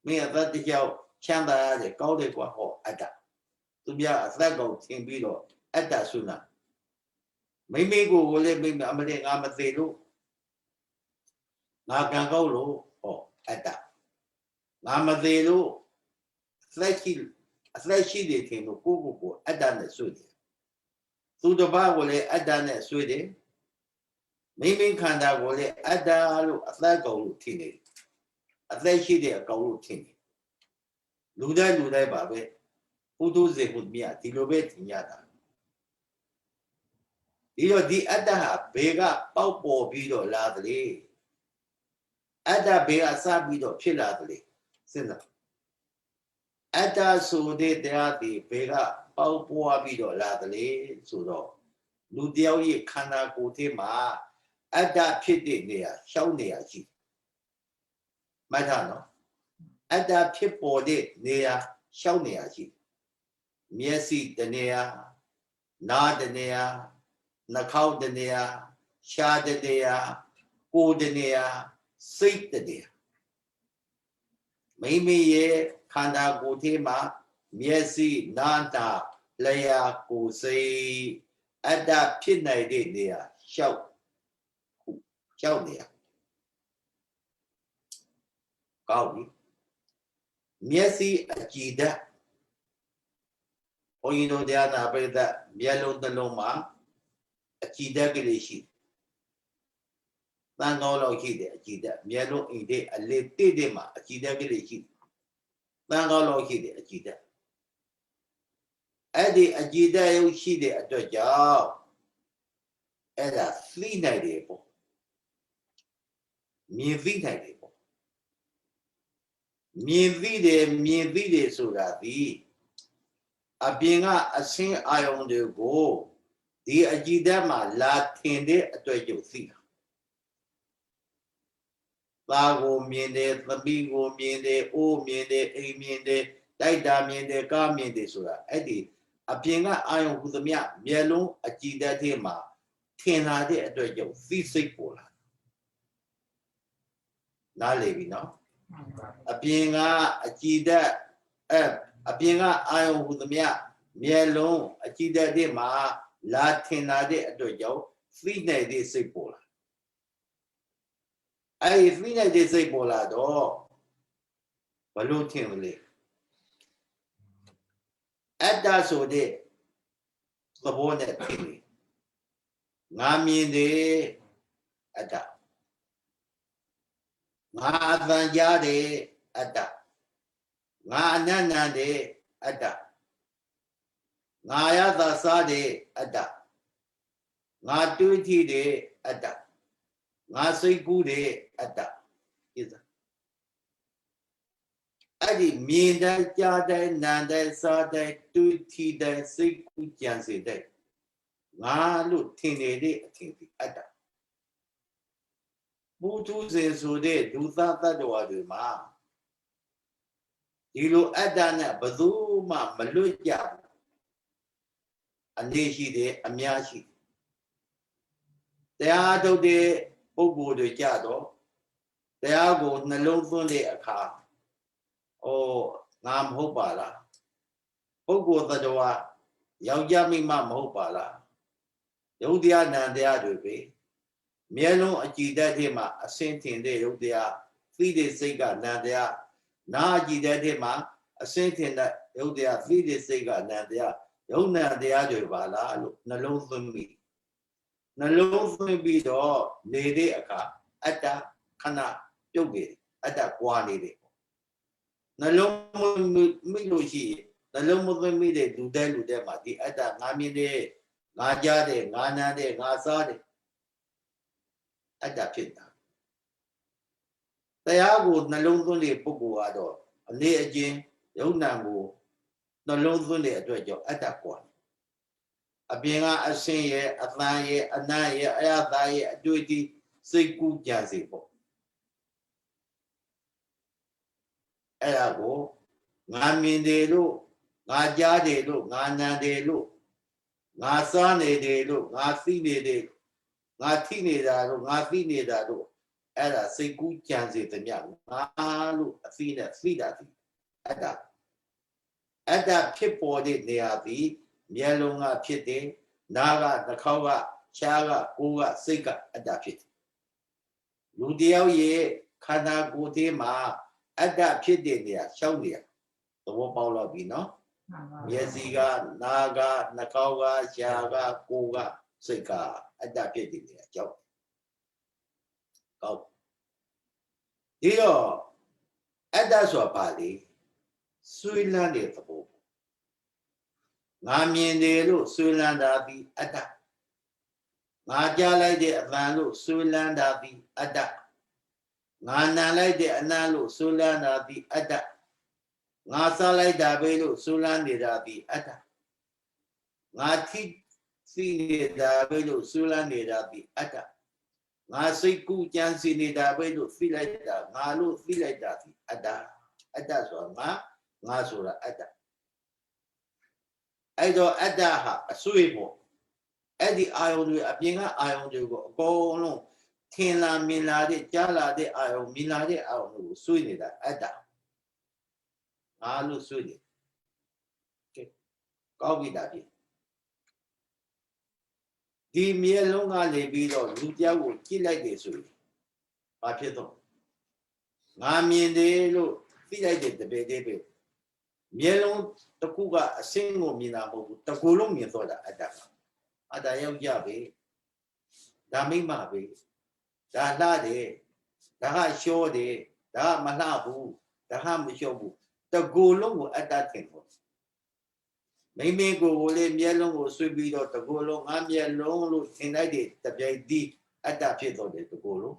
မင်းအသက်တစ်ယောက်ချမ်းသာရတယ်ကောင်းတယ်ကွာဟောအတ္တသူများအသက်ကောင်သင်ပြီးတော့အတ္တဆွေးနွေးမိမိကိုလည်းမိမအမလေးငါမသေးလို့ငါကံကောက်လို့ဟောအတ္တငါမသေးလို့အသက်ရှိတယ်ထင်လို့ကိုအတ္တနဲ့ဆွေးတယ်သူတစ်ပါးကိုလည်းအတ္တနဲ့ဆွေးတယ်မိမိခန္ဓာကိုလည်းအတ္တလို့အသက်ကောင်လို့ထင်တယ်အသက်ရှိတဲ့အကောင်လို့ထင်တယ်လူတိုင်းပါပဲဘုဒ္ဓဇေဘုမြတ်ဒီလိုပဲထင်ရတာဒီတော့ဒီအတ္တဟာဘေကပေါက်ပေါ်ပြီးတော့လာတယ်လေအတ္တဘေကစပြီးတော့ဖြစ်လာတယ်လေစဉ်းစားအတ္တဆိုတဲ့တရားဒီဘေကပေါက်ပွားပြီးတော့လာတယ်လေဆိုတော့လူတယောက်ရဲ့ခန္ဓာကိုယ်ထဲမှာအတ္တဖြစ်တဲ့နေရာရှောင်းနေရာရှိမှတ်ထားနော်အတ္တဖြစ်ပေါ်တဲ့နေရာရှောင်းနေရာရှိမျက်စိတနေရာနားတနေရာနှာခေါင်းတနေရာရှားတနေရာကိုယ်တနေရာစိတ်တနေရာမိမိရဲ့ခန္ဓာကိုယ်ထဲမှာမျက်စိနားတာလျှာကိုယ်စိတ်အတ္တဖြစ်နိုင်တဲ့နေရာရှောက်နေရာကောင်းပြီမျက်စိအကြည်ဓာတ်ဘုန်းကြီးတို့တရားနာပရိသတ်မျက်လုံးတစ်လုံးမှာအကြည်ဓာတ်ကလေးရှိသံကောင်းလောက်ရှိတယ်အကြည်ဓာတ်မျက်လုံးအိမ်တဲ့အလေးတိမှာအကြည်ဓာတ်ကလေးရှိသံကောင်းလောက်ရှိတယ်အကြည်ဓာတ်အဲ့ဒီအကြည်ဓာတ်ရုပ်ရှိတဲ့အတွက်ကြောင့်အဲ့ဒါသိနိုင်တယ်ပေါ့မြင်သိနိုင်တယ်ပေါ့မြင်သိတယ်ဆိုတာဒီအပြင်ကအဆင်းအာယုံတွေကိုဒီအကြည်ဓာတ်မှာလာထင်တဲ့အတွက်ကြောင့်သိတာသားကိုမြင်တယ်သမီးကိုမြင်တယ်အိုးမြင်တယ်အိမ်မြင်တယ်တိုက်တာမြင်တယ်ကားမြင်တယ်ဆိုတာအဲ့ဒီအပြင်ကအာယုံဟူသမျှမျက်လုံးအကြည်ဓာတ်ထဲမှာထင်လာတဲ့အတွက်ကြောင့်သိစိတ်ပေါ်လာနားလေပြီနော်အပြင်ကအကြည်ဓာတ်အပြင်ကအာယုံဟူသမျှမျက်လုံးအကြည်ဓာတ်ထဲမှာလာထင်လာတဲ့အတွက်ကြောင့်သိနိုင်တဲ့စိတ်ပေါ်လာအဲ့ဒီသိနိုင်တဲ့စိတ်ပေါ်လာတော့ဘလို့ထင်လဲအတ္တဆိုတဲ့သဘောနဲ့ထင်တယ်ငါမြင်တယ်အတ္တငါအသံကြားတယ်အတ္တငါအနန္တန်တယ်အတ္တငါရသစားတယ်အတ္တငါတွေးကြည့်တယ်အတ္တငါစိတ်ကူးတယ်အတ္တပြည့်စုံအဲ့ဒီမြင်တဲ့ကြားတဲ့နားတဲ့စားတဲ့တွေးကြည့်တဲ့စိတ်ကူးကြံစေတဲ့ငါလို့ထင်နေတဲ့အထင်ဒီအတ္တဘုသူစေဆိုတဲ့ဒုသတ္တဝါတွေမှာဒီလိုအတ္တနဲ့ဘယ်သူမှမလွတ်ကြဘူးအနေရှိတယ်အများရှိတရားထုတ်တဲ့ ပုဂ္ဂိုလ်တွေကြတော့တရားကိုနှလုံးသွင်းတဲ့အခါငါမဟုတ်ပါလားပုဂ္ဂိုလ်သတ္တဝါယောက်ျားမိန်းမမဟုတ်ပါလားယုတ်တရားနံတရားတွေပဲမျက်လုံးအကြည်ဓာတ်ထဲမှာအစင်းထင်တဲ့ယုတ်တရားသိတဲ့စိတ်ကနံတရားနာအကြည်ဓာတ်ထဲမှာအစင်းထင်တဲ့ယုတ်တရားသိတဲ့စိတ်ကနံတရားယုံနံတရားတွေပါလားလို့နှလုံးသွင်းပြီးနှလုံးသွင်းပြီးတော့နေတဲ့အခါအတ္တခဏပြုတ်နေတယ်အတ္တကွာနေတယ်နှလုံးမိလို့ရှိရင်နှလုံးမသွင်းမိတဲ့လူတဲ့မှာဒီအတ္တငါမြင်တယ်ငါကြားတယ်ငါနားတယ်ငါစားတယ်အတ္တဖြစ်တာတရားကိုနှလုံးသွင်းတဲ့ပုဂ္ဂိုလ်ကတော့အနေအချင်းယုံနာကိုနှလုံးသွင်းတဲ့အတွက်ကြောင့်အတ္တကွာအပြင်ကအစင်းရဲ့အသံရဲ့အနံ့ရဲ့အရသာရဲ့အတွေ့အထိစိတ်ကူးကြစေပေါ့အဲ့ဒါကိုငါမြင်တယ်လို့ငါကြားတယ်လို့ငါနာတယ်လို့ငါစားနေတယ်လို့ငါသိနေတယ်ငါထိနေတာလို့ငါသိနေတာလို့အဲ့ဒါစိတ်ကူးကြံစေတဲ့မြတ်ငါလို့အသိနဲ့သိတာဒီအတ္တဖြစ်ပေါ်တဲ့နေရာပြီးမျက်လုံးကဖြစ်တယ်နားကနှာခေါင်းကရှားကကိုယ်ကစိတ်ကအတ္တဖြစ်တယ်လူတယောက်ရဲ့ခန္ဓာကိုယ်ထဲမှာအတ္တဖြစ်တဲ့နေရာရှောက်နေရသဘောပေါက်တော့ပြီနော်မျက်စိကနားကနှာခေါင်းကရှားကကိုယ်ကစိတ်ကအတ္တဖြစ်တဲ့နေရာကြောက်ကောက်ဒီတော့အတ္တဆိုတာပါလေဆွေးလန်းတဲ့သဘောငါမြင်တယ်လို့ဆွေးလန်းတာဒီအတ္တငါကြားလိုက်တဲ့အသံလို့ဆွေးလန်းတာဒီအတ္တငါနာလိုက်တဲ့အနံ့လို့ဆွေးလန်းတာဒီအတ္တငါစားလိုက်တာပဲလို့ဆွေးလန်းနေတာဒီအတ္တငါထိသိနေတာပဲလို့ဆွေးလန်းနေတာဒီအတ္တငါစိတ်ကူးကြံစီနေတာပဲလို့သိလိုက်တာငါလို့သိလိုက်တာဒီအတ္တဆိုတာငါဆိုတာအတ္တအဲ့တော့အတ္တဟာအစွေပေါ့အဲ့ဒီအာယုံတွေအပြင်ကအာယုံတွေကိုအကုန်လုံးထင်လာမြင်လာတဲ့ကြားလာတဲ့အာယုံမြင်လာတဲ့အာယုံတွေကိုစွေနေတာအတ္တငါလို့စွေနေကဲကောက်ပြီတာပြီဒီမျက်လုံးကနေပြီးတော့လူတယောက်ကိုကြည့်လိုက်တယ်ဆိုရင်ဘာဖြစ်တော့ငါမြင်တယ်လို့သိလိုက်တဲ့တပည့်တည်းပဲမျက်လုံးတစ်ခုကအစင်းကိုမြင်တာမဟုတ်ဘူးတစ်ခုလုံးမြင်တော့တာအတ္တယောက်ျားပဲဒါမိမပဲဒါလှတယ်ဒါကလျှောတယ်ဒါကမလှဘူးဒါကမလျှောဘူးတစ်ခုလုံးကိုအတ္တထင်ဖို့မိမိကိုယ်ကိုလေမျက်လုံးကိုဆွေးပြီးတော့တစ်ခုလုံးငါမျက်လုံးလို့ထင်လိုက်တဲ့တပြိုင်တည်းအတ္တဖြစ်တော့တယ်တစ်ခုလုံး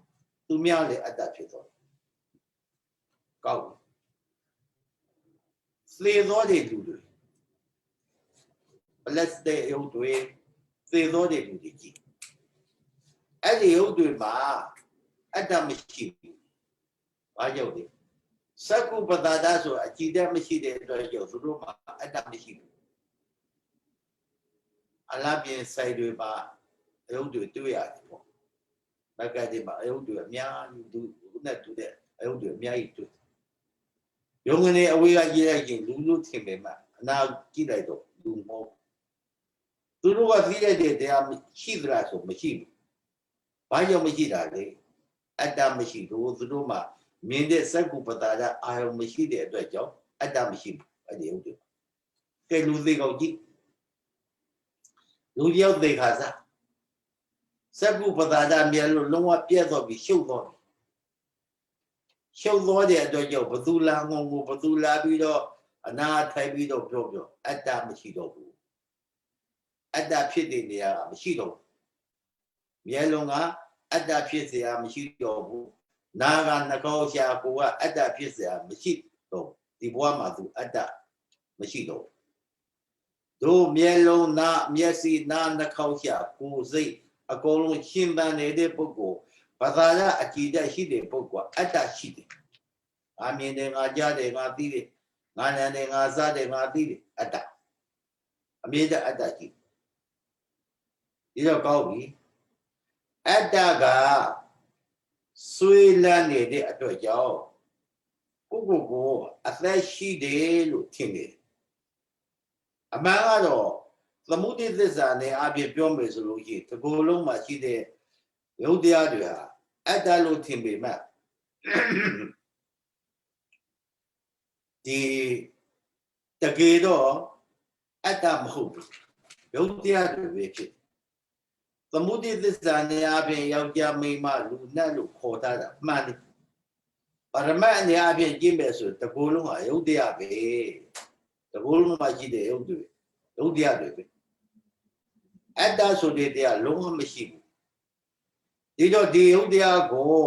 သူများလည်းအတ္တဖြစ်တော့ကောက်သေသောတဲ့လူတွေပလက်စတဲ့ရုပ်တွေသေသောတဲ့လူတွေကြီးအဲ့ဒီရုပ်တွေမှာအတ္တမရှိဘူးဘာကြောင့်လဲစက္ကုပ္ပတာဒဆိုအကြည်တတ်မရှိတဲ့အတွက်ကြောင့်သူတို့မှာအတ္တမရှိဘူးအလားပြင်ဆိုင်တွေမှာအယုတ်တွေတွေ့ရတယ်ပေါ့ဘက်ကတည်းမှာအယုတ်တွေအများကြီးသူနဲ့တူတဲ့အယုတ်တွေအများကြီးတွေ့ယုံငနေအဝေးကကြည့်လိုက်ရင်လူလို့ထင်ပေမဲ့အနာကြည့်လိုက်တော့လူမဟုတ်သူတို့ကသိလိုက်တဲ့တရားရှိသလားဆိုမရှိဘူးဘာကြောင့်မရှိတာလဲအတ္တမရှိဘူးသူတို့မှာမြင်တဲ့စက္ကုပ္ပတာဒအာယုံမရှိတဲ့အတွက်ကြောင့်အတ္တမရှိဘူးအဲ့ဒီဟုတ်တယ်ကဲလူသေးကောက်ကြည့်လူတယောက်သေခါစားစက္ကုပ္ပတာဒမြင်လို့လုံးဝပြတ်တော့ပြီးရှုပ်တော့တဲ့အတွက်ကြောင့်ဘသူလာငုံကိုဘသူလာပြီးတော့အနာထိုင်ပြီးတော့ပြောအတ္တမရှိတော့ဘူးအတ္တဖြစ်တဲ့နေရာကမရှိတော့ဘူးမျက်လုံးကအတ္တဖြစ်เสียမရှိတော့ဘူးနာကနှာခေါင်းရှာကိုကအတ္တဖြစ်เสียမရှိတော့ဒီဘဝမှာသူအတ္တမရှိတော့တို့မျက်လုံးနာမျက်စိနာနှာခေါင်းရှာကိုယ်စိတ်အကုန်လုံးရှင်းပန်းနေတဲ့ပုဂ္ဂိုလ်ဘာသာရအကြည်တတ်ရှိတဲ့ပုဂ္ဂိုလ်အတ္တရှိတယ်ငါမြင်တယ်ငါကြားတယ်ငါသိတယ်ငါနားတယ်ငါစားတယ်ငါသိတယ်အတ္တအမြဲတမ်းအတ္တရှိဒီတော့ကောင်းပြီအတ္တက ဆွေးလန်းနေတဲ့အတွက်ကြောင့်ကိုအသက်ရှိတယ်လို့ထင်တယ်အမှန်ကတော့သမုဒိသစ္စာနဲ့အပြည့်ပြောမယ်ဆိုလို့ရှိရင်ဒီကိုယ်လုံးမှာရှိတဲ့ယုတ်တရားတွေဟာအတ္တလို့ထင်ပေမဲ့ဒီတကယ်တော့အတ္တမဟုတ်ဘူးယုတ်တရားတွေပဲဖြစ်သမုဒိသစ္စာနဲ့အပြည့်ယောက်ျားမိန်းမလူနတ်လို့ခေါ်ထားတာမှန်တယ်ပရမတ်အနေအချင်းကြည့်မယ်ဆိုတကူလုံးဟာယုတ်တရားပဲတကူလုံးမှာရှိတဲ့ယုတ်တရားတွေပဲအတ္တဆိုတဲ့တရားလုံးဝမရှိဘူးဒီတော့ဒီယုတ်တရားကို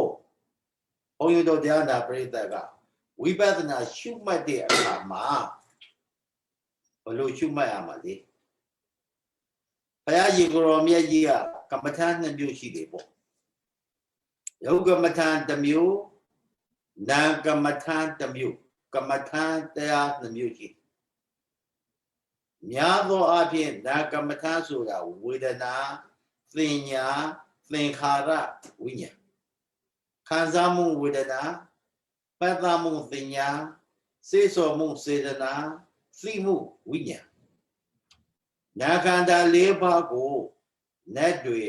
ဘုန်းကြီးတို့တရားနာပရိသတ်ကဝိပဿနာရှုမှတ်တဲ့အခါမှာဘယ်လိုရှုမှတ်ရမှာလဲဘုရားရှင်ကိုရောမြတ်ကြီးကကမ္မထာ2မျိုးရှိတယ်ပေါ့ယုတ်ကမ္မထာ1မျိုးနာကမ္မထာ1မျိုးကမ္မထာတရား2မျိုးရှိများသောအားဖြင့်နာကမ္မထာဆိုတာဝေဒနာသင်ညာသင်္ခါရဝိညာဉ်ခံစားမှုဝေဒနာပတ်သက်မှုသင်ညာစေစောမှုစေတနာသိမှုဝိညာဉ်နာခန္ဓာ၄ပါးကိုနတ်တွေ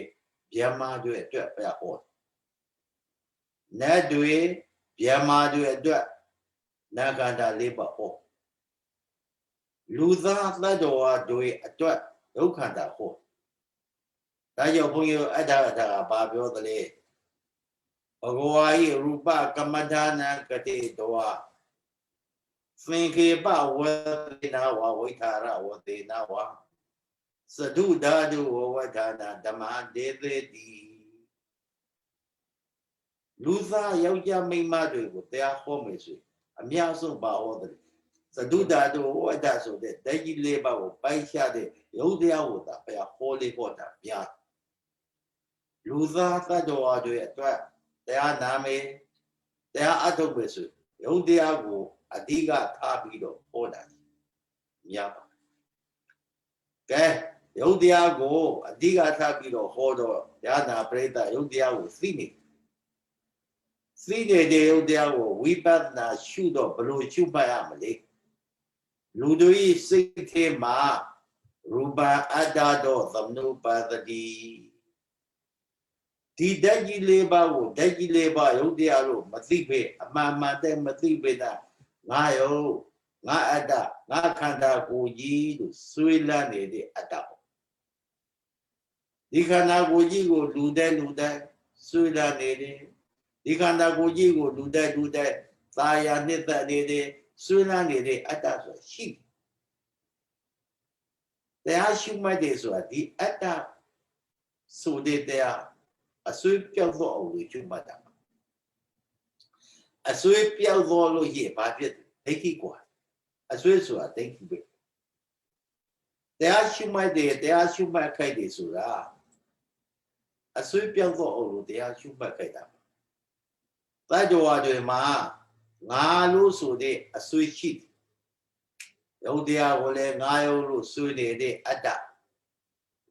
ဗျမတွေအတွက်ပြဟောနတ်တွေဗျမတွေအတွက်နာခန္ဓာ၄ပါးဟောလူသားသတ္တဝါတွေအတွက်ဒုက္ခန္တာဟောဒါကြောင့်ဘုန်းကြီးတို့အတ္တကဘာပြောသလဲဘဂဝါယိရူပကမ္မထာနံကတိတောသင်္ခေပဝေဒနာဝဝိထာရဝတေနဝသဒုဓာတုဝဝဌာနာဓမ္မဒေသေတိလူသားယောက်ျားမိန်းမတွေကိုတရားဟောမယ်ဆိုအများဆုံးပါဟောတယ်သဒုဓာတုဝဝဌဆိုတဲ့ဓာတ်ကြီး၄ပါးကိုပိုက်ရှာတဲ့ယုတ်တရားကိုသာဘုရားဟောလေးဟောတာများလူသားသတ္တဝါတွေအတွက်တရားနာမယ်တရားအထုတ်ပဲဆိုယုတ်တရားကိုအဓိကထားပြီးတော့ဟောတာများပါကဲယုတ်တရားကိုအဓိကထားပြီးတော့ဟောတော့တရားနာပရိသတ်ယုတ်တရားကိုသိနေတဲ့ယုတ်တရားကိုဝိပဿနာရှုတော့ဘယ်လိုရှုမှတ်ရမလဲလူတို့ဤစိတ်ထဲမှာရူပအတ္တတော့သမနုပါဒတိဒီဓာတ်ကြီး၄ပါးကိုဓာတ်ကြီး၄ပါးယုတ်တရားလို့မသိပေအမှန်မှန်တဲ့မသိပေတာငါယုတ်ငါအတ္တငါခန္ဓာကိုယ်ကြီးလို့ဆွေးလန်းနေတဲ့အတ္တဒီခန္ဓာကိုယ်ကြီးကိုလူတဲ့ဆွေးလန်းနေတယ်ဒီခန္ဓာကိုယ်ကြီးကိုလူတဲ့သာယာနှစ်သက်နေတယ်ဆွေးလန်းနေတဲ့အတ္တဆိုရှိတရားရှုမှတ်တယ်ဆိုတာဒီအတ္တဆိုတဲ့တရားအစွေးပြောက်သောအဝေရှုမှတ်တာအစွေးပြောက်သောလို့ရှိရင်ဘာဖြစ်ဒိဋ္ဌိကွာအစွေးဆိုတာဒိဋ္ဌိပဲတရားရှုမှတ်တယ်တရားရှုမှတ်ခိုက်တယ်ဆိုတာအစွေးပြောက်သောအဝေတရားရှုမှတ်ခိုက်တာတတ္တဝါတွေမှာငါလို့ဆိုတဲ့အစွေးရှိယုတ်တရားကိုလည်းငါယုတ်လို့ဆွေးနေတဲ့အတ္တ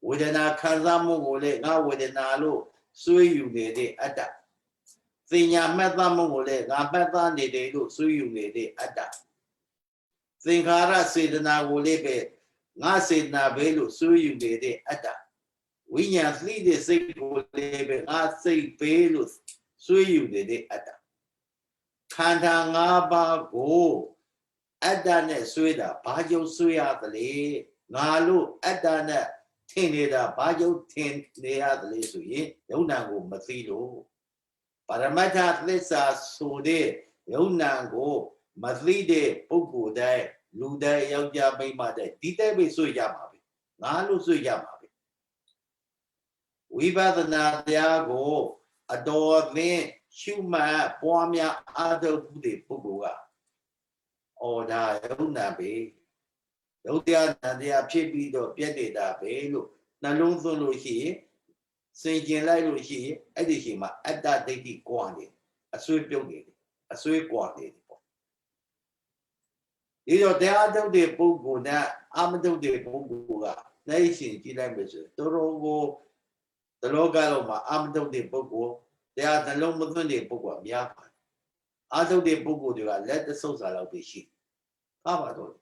ဝေဒနာခံစားမှုကိုလည်းငါဝေဒနာလို့ဆွေးယူနေတဲ့အတ္တသင်ညာမှတ်သားမှုကိုလည်းငါမှတ်သားနေတယ်လို့ဆွေးယူနေတဲ့အတ္တသင်္ခါရစေတနာကိုလည်းပဲငါစေတနာပဲလို့ဆွေးယူနေတဲ့အတ္တဝိညာဉ်သိတဲ့စိတ်ကိုလည်းပဲငါစိတ်ပဲလို့ဆွေးယူနေတဲ့အတ္တခန္ဓာ၅ပါးကိုအတ္တနဲ့ဆွေးတာဘာကြောင့်ဆွေးရသလဲငါလို့အတ္တနဲ့ထင်နေတာဘာကြောင့်ထင်နေရသလဲဆိုရင်ယုံနာကိုမသိလို့ပရမတ္ထသစ္စာဆိုတဲ့ယုံနာကိုမသိတဲ့ပုဂ္ဂိုလ်တိုင်းလူတိုင်းယောက်ျားမိန်းမတိုင်းဒီတဲ့ပဲဆွေးရမှာပဲငါလို့ဆွေးရမှာပဲဝိပဿနာတရားကိုအတော်အသင်းရှုမှတ်ပွားများအားထုတ်တဲ့ပုဂ္ဂိုလ်ကဩဒါယုံနာပဲယုတ်တရားနံတရားဖြစ်ပြီးတော့ပြည့်နေတာပဲလို့နှလုံးသွင်းလို့ရှိရင်စင်ကျင်လိုက်လို့ရှိရင်အဲ့ဒီချိန်မှာအတ္တဒိဋ္ဌိကွာနေအစွေးပြုတ်နေတယ်အစွေးကွာနေတယ်ပေါ့ဒီတော့တရားထုတ်တဲ့ပုဂ္ဂိုလ်နဲ့အာမထုတ်တဲ့ပုဂ္ဂိုလ်ကနိုင်ရှင်ကြည့်လိုက်မယ်ဆိုတော်တော်ကိုတလောကလုံးမှာအာမထုတ်တဲ့ပုဂ္ဂိုလ် တရားနှလုံးမသွင်းတဲ့ပုဂ္ဂိုလ်များပါတယ်အာထုတ်တဲ့ပုဂ္ဂိုလ်တွေကလက်တဆုပ်စာလောက်ပဲရှိကားပါတော့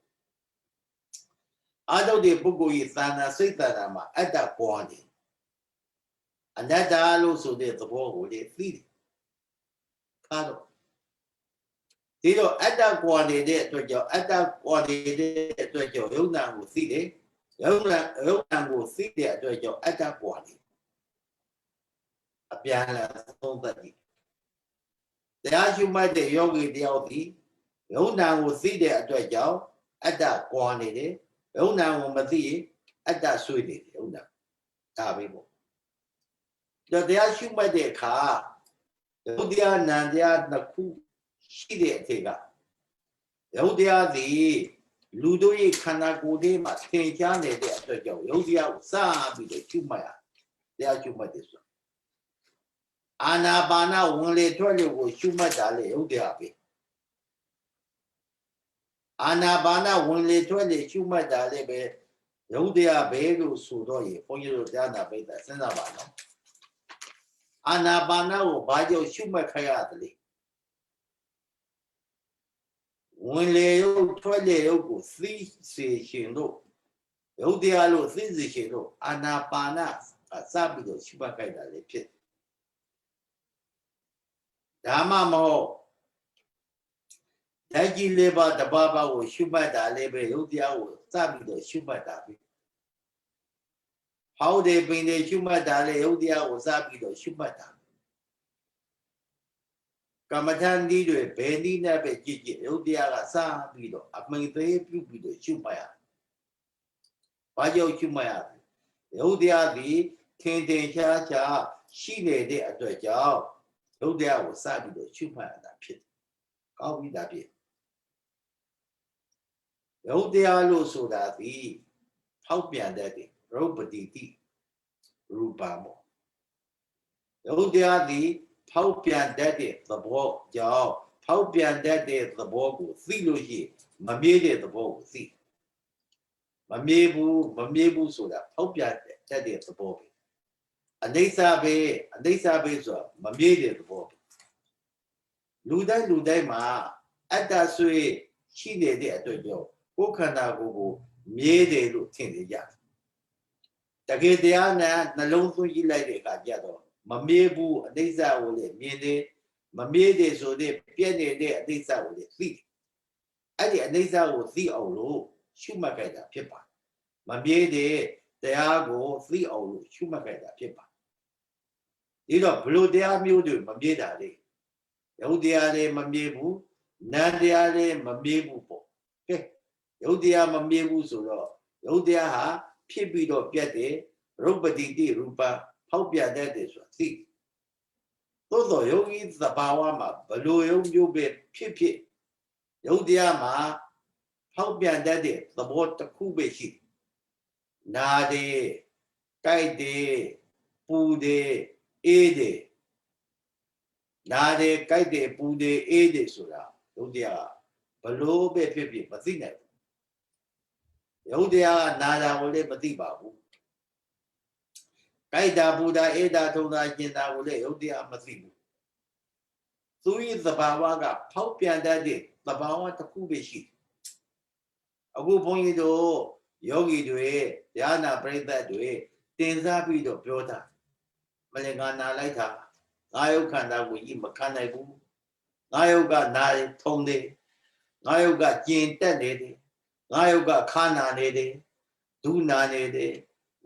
အာထုတ်တဲ့ပုဂ္ဂိုလ်ရဲ့သာနာစိတ်သာနာမှာအတ္တပွားနေအနတ္တလို့ဆိုတဲ့သဘောကိုလေသိတယ်ကားတော့ဒီတော့အတ္တကွာနေတဲ့အတွက်ကြောင့်အတ္တကွာနေတဲ့အတွက်ကြောင့်ယုံနာကိုသိတယ်ယုံနာကိုသိတဲ့အတွက်ကြောင့်အတ္တကွာနေအပြန်လာသုံးသပ်တယ်တရားရှိမှတ်တဲ့ယောဂီတယောက်ဒီယုံနာကိုသိတဲ့အတွက်ကြောင့်အတ္တကွာနေတယ်ယုံနာကိုမသိရင်အတ္တဆွေးနေတယ်ယုံနာဒါပဲပေါ့တရားရှိမှတ်တဲ့အခါယုတ်တရားနံတရားနှစ်ခုရှိတဲ့အထက်ကယုတ်တရားသည်လူတို့ရဲ့ခန္ဓာကိုယ်ထဲမှာသင်ကြားနေတဲ့အတွက်ကြောင့်ယုတ်တရားကိုစပြီးတော့ကျွတ်မှတ်ရတရားကျွတ်မှတ်တယ်ဆိုအာနာပါနဝင်လေထွက်လေကိုကျွတ်မှတ်တာလေယုတ်တရားပဲအာနာပါနဝင်လေထွက်လေကျွတ်မှတ်တာလေပဲယုတ်တရားပဲလို့ဆိုတော့ရေဘုန်းကြီးတို့တရားနာပိဋကစဉ်းစားပါနော်အာနာပါနကိုဘာကြောင့်ကျွတ်မှတ်ခရသလဲဝင်လေရုပ်ထွက်လေရုပ်ကိုသိစေရှင်တို့ယုတ်တရားလို့သိစေရှင်တို့အာနာပါနစပြီးတော့ရှုမှတ်ကြတာလေဖြစ်ဒါမှမဟုတ်ဓာတ်ကြီးလေးပါးတစ်ပါးပါးကိုရှုမှတ်တာလေးပဲယုတ်တရားကိုစပြီးတော့ရှုမှတ်တာပဲဟောက်တယ်ပင်တယ်ရှုမှတ်တာလေယုတ်တရားကိုစပြီးတော့ရှုမှတ်တာကမ္မထန်ဒီတွေဘယ်နည်းနဲ့ပဲကြည့်ကြည့်ယုတ်တရားကစပြီးတော့အမိန်သေးပြုပြီးတော့ရှုမှတ်ရဘာကြောင့်ရှုမှတ်ရယုတ်တရားဒီထင်ထင်ရှားရှားရှိနေတဲ့အတွက်ကြောင့်ယုတ်တရားကိုစပြီးတော့ရှုမှတ်ရတာဖြစ်ကောင်းပြီဒါဖြစ်ယုတ်တရားလို့ဆိုတာဒီဖောက်ပြန်တဲ့ရုပ်ပတိတိရူပမောယုတ်တရားဒီဖောက်ပြန်တတ်တဲ့သဘောကြောင့်ဖောက်ပြန်တတ်တဲ့သဘောကိုသိလို့ရှိရင်မမြဲတဲ့သဘောကိုသိမမြဲဘူးဆိုတာဖောက်ပြန်တတ်တဲ့သဘောပဲအနိစ္စပဲဆိုတာမမြဲတဲ့သဘောလူတိုင်းမှာအတ္တဆွေရှိနေတဲ့အတွက်ကြောင့်ကိုယ်ခန္ဓာကိုယ်ကိုမြဲတယ်လို့ထင်နေကြတကယ်တရားနဲ့နှလုံးသွင်းကြည့်လိုက်တဲ့အခါကျတော့မမြဲဘူးအတိစ္စကိုလေမြင်တယ်မမြဲတယ်ဆိုတဲ့ပြည့်နေတဲ့အတိစ္စကိုလေသိအဲ့ဒီအတိစ္စကိုသိအောင်လို့ရှုမှတ်ကြတာဖြစ်ပါမမြဲတဲ့တရားကိုသိအောင်လို့ရှုမှတ်ကြတာဖြစ်ပါဒီတော့ဘလို့တရားမျိုးတွေမမြဲတာလေယုတ်တရားလည်းမမြဲဘူးနံတရားလည်းမမြဲဘူးပေါ့ကဲယုတ်တရားမမြဲဘူးဆိုတော့ယုတ်တရားဟာဖြစ်ပြီးတော့ပြတ်တယ်ရုပ်ပတိတိရူပဖောက်ပြန်တတ်တယ်ဆိုတာသိသို့သောယောဂီသဘာဝမှာဘလို့ယုံမျိုးပဲဖြစ်ယုတ်တရားမှာဖောက်ပြန်တတ်တဲ့သဘောတစ်ခုပဲရှိနာတယ်ကြိုက်တယ်ပူတယ်အေးတယ်နာတယ်ကြိုက်တယ်ပူတယ်အေးတယ်ဆိုတာယုတ်တရားဘလို့ပဲဖြစ်မသိနိုင်ဘူးယုတ်တရားကနာတာကိုလည်းမသိပါဘူးကြိုက်တာပူတာအေးတာထုံတာကျင်တာကိုလည်းယုတ်တရားမသိဘူးသူရဲ့သဘာဝကဖောက်ပြန်တတ်တဲ့သဘာဝတစ်ခုပဲရှိအခုဘုန်းကြီးတို့ယောဂီတွေဉာဏပရိသတ်တွေတင်စားပြီးတော့ပြောတာမလင်္ကာနာလိုက်တာငါယုတ်ခန္ဓာကိုကြီးမခံနိုင်ဘူးငါယုတ်ကနာထုံတယ်ငါယုတ်ကကျင်တက်နေတယ်ငါယုတ်ကခါနာနေတယ်ဒုနာနေတယ်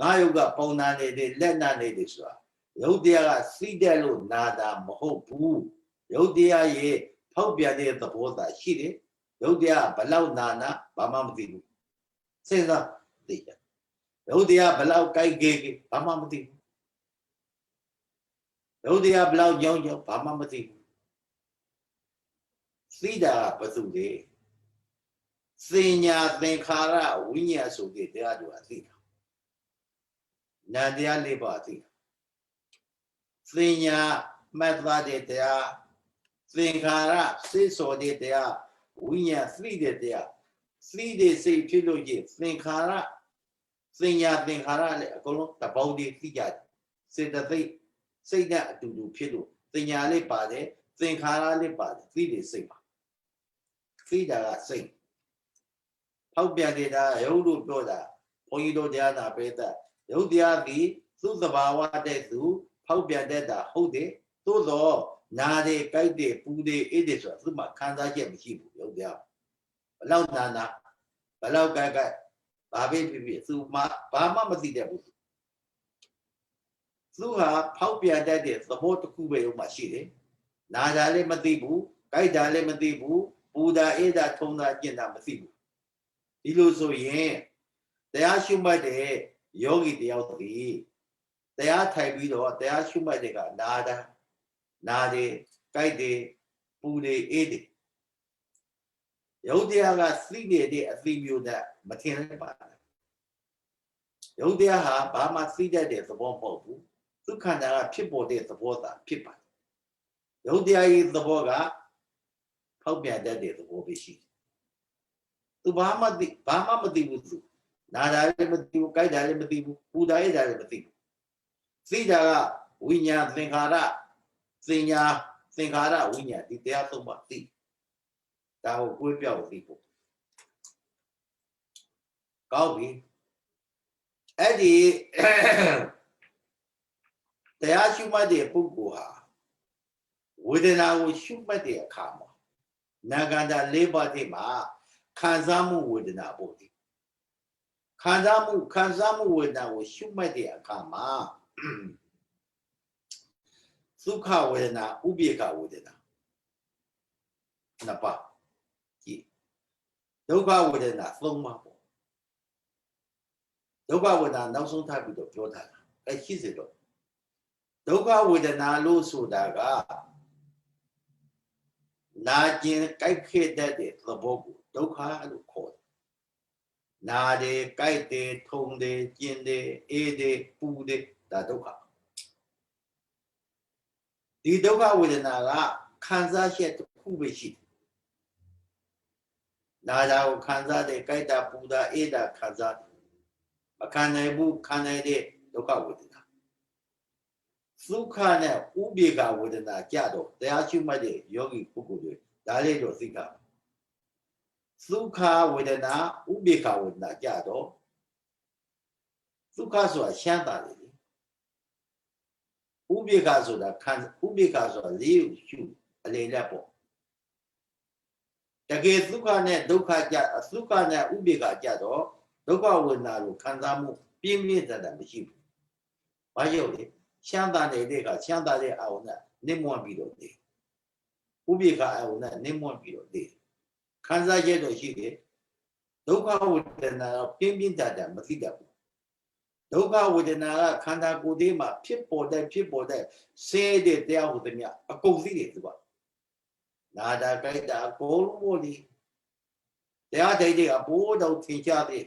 ငါယုတ်ကပုံနာနေတယ်လက်နာနေတယ်ဆိုတာယုတ်တရားကစိတ်တက်လို့နာတာမဟုတ်ဘူးယုတ်တရားရဲ့ဖောက်ပြန်တဲ့သဘောသာရှိတယ်ယုတ်တရားဘလောက်နာဘာမှမသိဘူးစဉ်းစားသိတယ်ယုတ်တရားဘလောက်ကြိုက်ကြဘာမှမသိဘူးယုတ်တရားဘလောက်ကြောင်းဘာမှမသိဘူးသိတာဘယ်သူလဲစင်ညာသင်္ခါရဝိညာဉ်ဆိုတဲ့တရားတွေကသိတာနာတရားလေးပါသိတာစင်ညာမှတ်သားတဲ့တရားသင်္ခါရစိတ်စောတဲ့တရားဝိညာဉ်သိတဲ့တရားသိတဲ့စိတ်ဖြစ်လို့ရှိရင်သင်္ခါရစင်ညာသင်္ခါရလည်းအကုန်လုံးတပေါင်းတည်းသိကြတယ်စေတသိက်စိတ်နဲ့အတူတူဖြစ်လို့ တင်ညာလေးပါတယ်သင်္ခါရလေးပါတယ်သိတယ်စိတ်ပါသိတာကစိတ်ဖောက်ပြန်နေတာရုပ်လို့ပြောတာဘုန်းကြီးတို့တရားနာပိဋကရုပ်တရားသည်သူ့သဘာဝတဲ့သူဖောက်ပြန်တတ်တာဟုတ်တယ်သို့တော့နာတယ်ကြိုက်တယ်ပူတယ်အေးတယ်ဆိုတာသူ့မှာခံစားချက်မရှိဘူးရုပ်တရားဘလောက်နာဘလောက်ကြိုက်ဘာပဲဖြစ်ဖြစ်သူမှဘာမှမသိတတ်ဘူးသူဟာဖောက်ပြန်တတ်တဲ့သဘောတစ်ခုပဲဥမှာရှိတယ်နာတာလည်းမသိဘူးကြိုက်တာလည်းမသိဘူးပူတာအေးတာထုံတာကျင်တာမသိဘူးဒီလိုဆိုရင်တရားရှုမှတ်တဲ့ယောဂီတယောက်တည်းတရားထိုင်ပြီးတော့တရားရှုမှတ်တဲ့ကနာတယ်ကြိုက်တယ်ပူတယ်အေးတယ်ရုပ်တရားကသိနေတဲ့အသိမျိုးနဲ့မထင်လည်းပါရုပ်တရားဟာဘာမှသိတတ်တဲ့သဘောမဟုတ်ဘူးဒုက္ခနာကဖြစ်ပေါ်တဲ့သဘောသာဖြစ်ပါတယ်ရုပ်တရားရဲ့သဘောကဖောက်ပြန်တတ်တဲ့သဘောပဲရှိတယ်သူဘာမှမသိဘူးသူနာတာလည်းမသိဘူးကြိုက်တာလည်းမသိဘူးပူတာရတာလည်းမသိဘူးသိတာကဝိညာဉ်သင်္ခါရသင်ညာသင်္ခါရဝိညာဉ်ဒီတရားသုံးပါသိဒါကိုကိုယ်ပြောက်သိဖို့ကောင်းပြီအဲ့ဒီတရားရှုမှတ်တဲ့ပုဂ္ဂိုလ်ဟာဝေဒနာကိုရှုမှတ်တဲ့အခါမှာနာဂန္ဓာ၄ပါးတည်းမှာခံစားမှုဝေဒနာပေါ့ဒီခံစားမှုဝေဒနာကိုရှုမှတ်တဲ့အခါမှာသုခဝေဒနာဥပေက္ခဝေဒနာနှစ်ပါးကြည့်ဒုက္ခဝေဒနာ၃ပါးပေါ့ဒုက္ခဝေဒနာနောက်ဆုံးထပ်ပြီးတော့ပြောထားတာအဲ့ရှိစေတော့ဒုက္ခဝေဒနာလို့ဆိုတာကနာကျင်ကြိုက်ခဲ့တတ်တဲ့သဘောကိုဒုက္ခလို့ခေါ်တယ်နာတယ်ကြိုက်တယ်ထုံတယ်ကျင်တယ်အေးတယ်ပူတယ်ဒါဒုက္ခဒီဒုက္ခဝေဒနာကခံစားချက်တစ်ခုပဲရှိတယ်နာတာကိုခံစားတယ်ကြိုက်တာပူတာအေးတာခံစားတယ်မခံနိုင်ဘူးခံနိုင်တဲ့ဒုက္ခဝေဒနာသုခနဲ့ဥပေက္ခဝေဒနာကြတော့တရားရှုမှတ်တဲ့ယောဂီပုဂ္ဂိုလ်တွေဒါလေးတော့သိတာသုခဝေဒနာဥပေက္ခဝေဒနာကြတော့သုခဆိုတာရှမ်းတာလေဥပေက္ခဆိုတာဥပေက္ခဆိုတာလေးကိုရှုအလေလက်ပေါ့တကယ်သုခနဲ့ဒုက္ခကြသုခနဲ့ဥပေက္ခကြတော့ဒုက္ခဝေဒနာကိုခံစားမှုပြင်းပြင်းထန်ထန်မရှိဘူး။ဘာကြောင့်လဲရှမ်းသာနေတဲ့ကရှမ်းသာတဲ့အာဝဏနစ်မွန်ပြီးတော့နေဥပေက္ခအာဝဏနစ်မွန်ပြီးတော့နေခံစားချက်တော့ရှိတယ်ဒုက္ခဝေဒနာပြင်းပြင်းထန်ထန်မသိတတ်ဘူးဒုက္ခဝေဒနာကခန္ဓာကိုယ်ထဲမှာဖြစ်ပေါ်တဲ့ဆဲတဲ့တရားဟူသည်များအကုန်သိတယ်သူကနာတာကြိုက်တာအကုန်လုံးပေါ့ဒီတရားထိုင်တဲ့ကဘိုးတော်ထင်ရှားတဲ့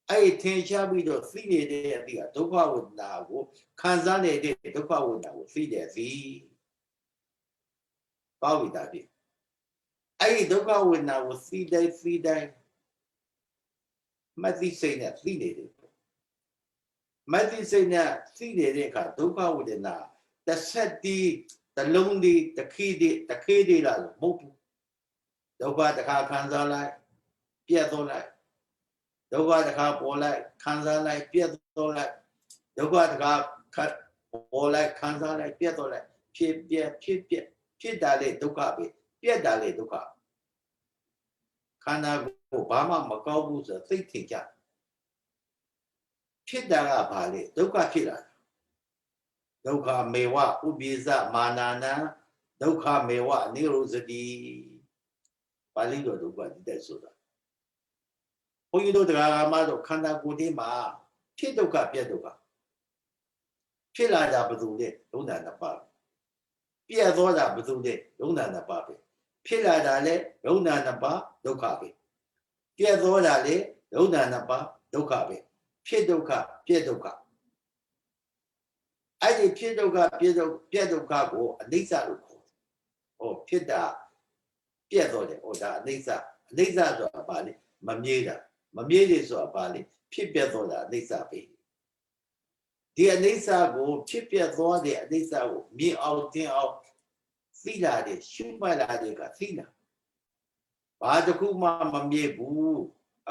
အဲ့ထင်ရှားပြီးတော့သိနေတဲ့အသည့်ကဒုက္ခဝေဒနာကိုခံစားနေတဲ့ဒုက္ခဝေဒနာကိုသိတယ်သိပေါ့ဝိတာပြီအဲ့ဒီဒုက္ခဝေဒနာကိုသိတိုင်းမသိစိတ်နဲ့သိနေတယ်မသိစိတ်နဲ့သိနေတဲ့အခါဒုက္ခဝေဒနာတစ်ဆက်တည်းတစ်လုံးတည်းတစ်ခေတည်းလားမဟုတ်ဘူးဒုက္ခတစ်ခါခံစားလိုက်ပြတ်သွားလိုက်ဒုက္ခတစ်ခါပေါ်လိုက်ခံစားလိုက်ပြတ်သွားလိုက်ဒုက္ခတစ်ခါပေါ်လိုက်ခံစားလိုက်ပြတ်သွားလိုက်ဖြစ်တာလေဒုက္ခပဲပြတ်တာလေဒုက္ခခန္ဓာကိုဘာမှမကောင်းဘူးဆိုသိထင်ကြဖြစ်တာကဘာလဲဒုက္ခဖြစ်လာဒုက္ခမေဝဥပိသမာနာနံဒုက္ခမေဝနိရောဇတိပါဠိတော်ဒုက္ခဒီတဲ့ဆိုတာဘုန်းကြီးတို့တရားဓမ္မတို့ခန္ဓာကိုယ်ထဲမှာဖြစ်ဒုက္ခပြတ်ဒုက္ခဖြစ်လာတာဘယ်သူလဲဒုက္ခနှစ်ပါးပြတ်သွားတာဘယ်သူလဲဒုက္ခနှစ်ပါးပဲဖြစ်လာတာလဲဒုက္ခနှစ်ပါးဒုက္ခပဲပြတ်သွားတာလဲဒုက္ခနှစ်ပါးဒုက္ခပဲဖြစ်ဒုက္ခပြတ်ဒုက္ခအဲ့ဒီဖြစ်ဒုက္ခပြတ်ဒုက္ခကိုအနိစ္စလို့ခေါ်တယ်။ဟောဖြစ်တာပြတ်သွားတယ်။ဟောဒါအနိစ္စဆိုတာဘာလဲမမြဲတာမမြဲတယ်ဆိုတာဘာလဲဖြစ်ပြတ်သွားတာအနိစ္စပဲ ဒီအနေစာကိုဖြစ်ပြသွားတဲ့အနေစာကိုမြင်အောင်သင်အောင်သိလာတဲ့ရှုမှတ်လာတဲ့ကသိလာဘာတစ်ခုမှမမြင်ဘူး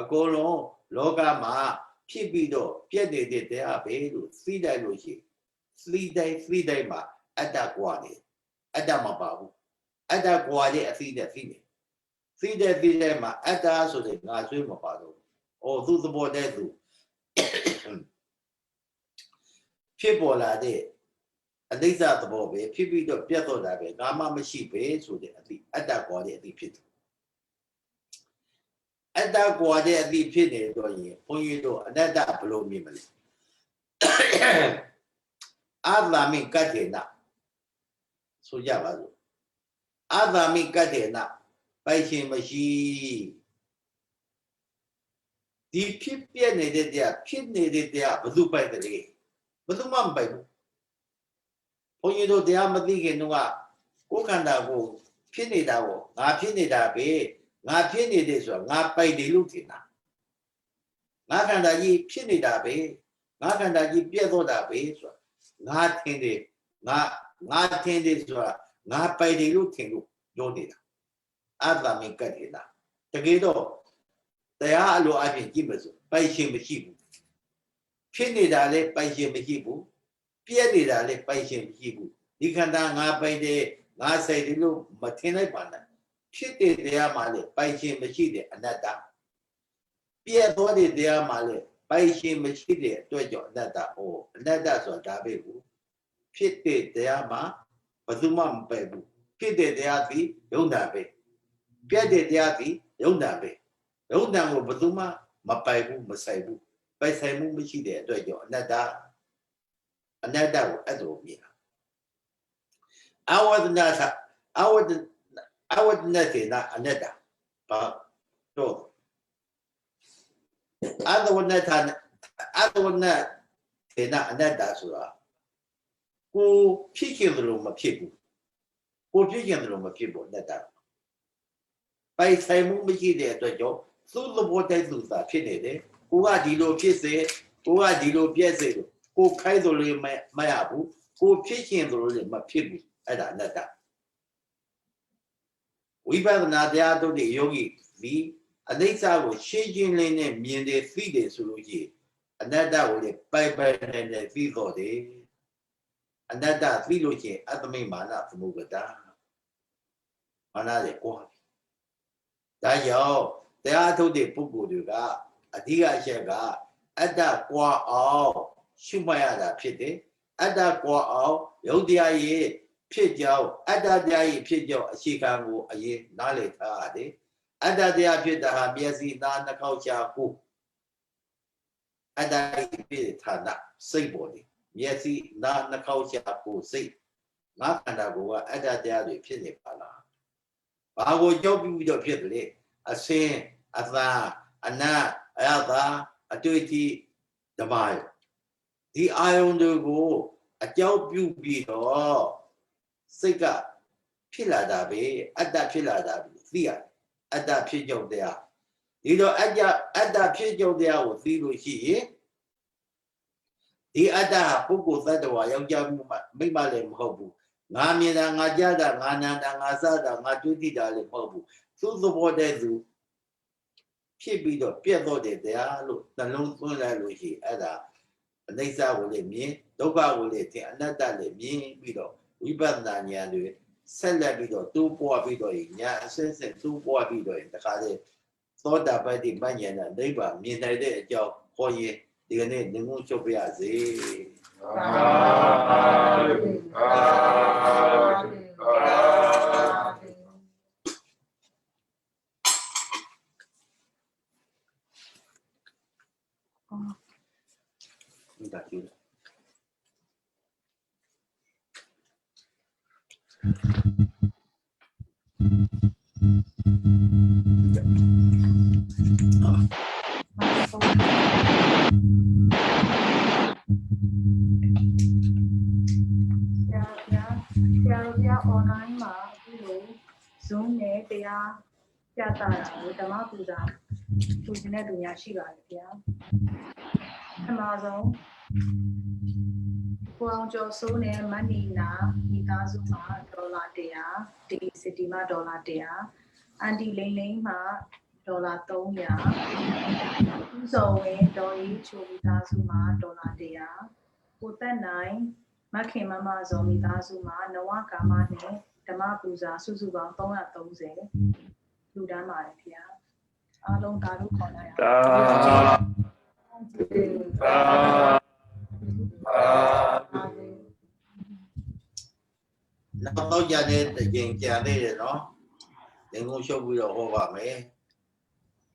အကုန်လုံးလောကမှာဖြစ်ပြီးတော့ပြည့်နေတဲ့တရားပဲလို့သိလိုက်လို့ရှိသိတိုင်းမှာအတ္တကွာနေအတ္တမပါဘူးအတ္တကွာတဲ့အသိနဲ့သိနေသိတဲ့မှာအတ္တဆိုတဲ့ငါဆွေးမပါတော့ဘူးသူသဘောတည်းသူဖြစ်ပေါ်လာတဲ့အနိစ္စသဘောပဲဖြစ်ပြီးတော့ပြတ်တော့တာပဲငါမှမရှိပဲဆိုတဲ့အသိအတ္တကွာတဲ့အသိဖြစ်တယ်အတ္တကွာတဲ့အသိဖြစ်နေတော့ရင်ဘုန်းကြီးတို့အနတ္တဘယ်လိုမြင်မလဲအာသမိကတ္ထေနဆိုကြပါစို့အာသမိကတ္ထေနပိုက်ရှင်မရှိဒီဖြစ်ပြနေတဲ့တရားဖြစ်နေတဲ့တရားဘယ်သူပိုက်တယ်ဘယ်သူမှမပိုက်ဘူးဘုန်းကြီးတို့တရားမသိခင်တော့ကိုယ်ခန္ဓာကိုဖြစ်နေတာကိုငါဖြစ်နေတာပဲငါဖြစ်နေတယ်ဆိုတာငါပိုက်တယ်လို့ထင်တာငါခန္ဓာကြီးဖြစ်နေတာပဲငါခန္ဓာကြီးပြည့်တော့တာပဲဆိုတာငါထင်တယ်ငါထင်တယ်ဆိုတာငါပိုက်တယ်လို့ထင်လို့ပြောနေတာအတ္တမိကတ္ထေနတကယ်တော့တရားအလိုအချင်းကြည့်မစို့ပိုက်ရှင်မရှိဘူးဖြစ်နေတာလည်းပိုက်ရှင်မရှိဘူးပြည့်နေတာလည်းပိုက်ရှင်မရှိဘူးဒီခန္ဓာငါပိုက်တယ်ငါစိတ်တယ်လို့မထင်လိုက်ပါနဲ့ဖြစ်တဲ့တရားမှလည်းပိုက်ရှင်မရှိတဲ့အနတ္တပြည့်သွားတဲ့တရားမှလည်းပိုက်ရှင်မရှိတဲ့အတွက်ကြောင့်အနတ္တအနတ္တဆိုတာဒါပဲဘူးဖြစ်တဲ့တရားမှဘယ်သူမှမပိုက်ဘူးဖြစ်တဲ့တရားသည်ယုံတာပဲပြည့်တဲ့တရားသည်ယုံတာပဲယုံတာကိုဘယ်သူမှမပိုက်ဘူးမဆိုင်ဘူးပိုက်ဆိုင်မှုမရှိတဲ့အတွက်ကြောင့်အနတ္တကိုအဲ့လိုမြင်တာအဝဒနာတေနအနတ္တဘာတော့အဝဒနာတေနအနတ္တဆိုတာကိုဖြစ်ခြင်းလို့မဖြစ်ဘူးကိုဖြစ်ခြင်းလို့မဖြစ်ဘူးအနတ္တပိုက်ဆိုင်မှုမရှိတဲ့အတွက်ကြောင့်သူ့သဘောတည်းသူသာဖြစ်နေတယ်ကိုကဒီလိုဖြစ်စေကိုကဒီလိုပြည့်စေလို့ကိုခိုင်းသလိုမရဘူးကိုဖြစ်ခြင်းသလိုလည်းမဖြစ်ဘူးအဲ့ဒါအနတ္တဝိပဿနာတရားတို့တဲ့ယောဂီဒီအနိစ္စကိုရှင်းရှင်းလင်းနဲ့မြင်တယ်သိတယ်ဆိုလို့ရှိရင်အနတ္တကိုလည်းပိုက်နဲ့သိတော့တယ်အနတ္တသိလို့ရှိရင်အတ္တမိမာနသမုဂ္ဂတာမာနရဲ့ကွာဒါကြောင့်တရားထုတ်တဲ့ပုဂ္ဂိုလ်တွေကအဓိကအချက်ကအတ္တကွာအောင်ရှုမှတ်ရတာဖြစ်တယ်အတ္တကွာအောင်ယုတ်တရားရဲ့ဖြစ်ကြောင်းအတ္တတရားရဲ့ဖြစ်ကြောင်းအခြေခံကိုအရင်နားလည်ထားရတယ်အတ္တတရားဖြစ်တာဟာမျက်စိသားနှာခေါင်းရှားကိုယ်အတ္တဖြစ်ဌာနစိတ်ပေါ်တယ်မျက်စိနားနှာခေါင်းရှားကိုယ်စိတ်ငါခန္ဓာကိုယ်ကအတ္တတရားတွေဖြစ်နေပါလားဘာကိုကြောက်ပြီးတော့ဖြစ်တယ်အစင်းအသာအနတ်အယတာအတွေ့အထိဓမ္မယဒီအာယုန်တွေကိုအကြောက်ပြုပြီးတော့စိတ်ကဖြစ်လာတာပဲအတ္တဖြစ်လာတာပဲသိရတယ်အတ္တဖြစ်ကြောင့်တရားဒီတော့အတ္တဖြစ်ကြောင့်တရားကိုသိလို့ရှိရင်ဒီအတ္တဟာပုဂ္ဂိုလ်သတ္တဝါယောက်ျားမိန်းမလည်းမဟုတ်ဘူးငါမြင်တာငါကြားတာငါနာတာငါစတာငါတွေ့ထိတာလည်းမဟုတ်ဘူးသူ့သဘောတည်းသူဖြစ်ပြီးတော့ပြတ်တော့တဲ့တရားလို့နှလုံးသွင်းလိုက်လို့ရှိရင်အဲ့ဒါအနိစ္စကိုလည်းမြင်ဒုက္ခကိုလည်းသင်အနတ္တလည်းမြင်ပြီးတော့ဝိပဿနာဉာဏ်တွေဆက်လက်ပြီးတော့တိုးပွားပြီးတော့ဉာဏ်အစစ်စစ်တိုးပွားပြီးတော့တခါလေသောတာပတ္တိမဉ္ဇဏ်နဲ့နိဗ္ဗာန်မြင်နိုင်တဲ့အကြောင်းဟောရင်ဒီကနေ့ငုံချုပ်ပြရစေဒါကြည့်online မှာဒီလို Zoom နဲ့တရားပြတာကိုဓမ္မပူဇာပူဇင်တဲ့သူများရှိပါတယ်ဗျာအမှားဆုံး ကိုအောင်ကျော်စိုးနဲ့မနီနာမိသားစုမှာဒေါ်လာ100ဒီစီတီမှာဒေါ်လာ100အန်တီလိန်လိန်မှာဒေါ်လာ300ဦးစောဝင်းဒေါ်ကြီးချိုမိသားစုမှာဒေါ်လာ100ကိုသက်နိုင်မခင်မမဇော်မိသားစုမှာနဝကာမနဲ့ဓမ္မပူဇာစုစုပေါင်း330လူတန်းပါတယ်ခင်ဗျာအားလုံးဒါလို့ခေါ်လိုက်ရအောင်နောက်တော့ကြတဲ့ရင်ကြံသေးတယ်နော်သင်္ကုန်းရှုပ်ပြီးတော့ဟောပါမယ်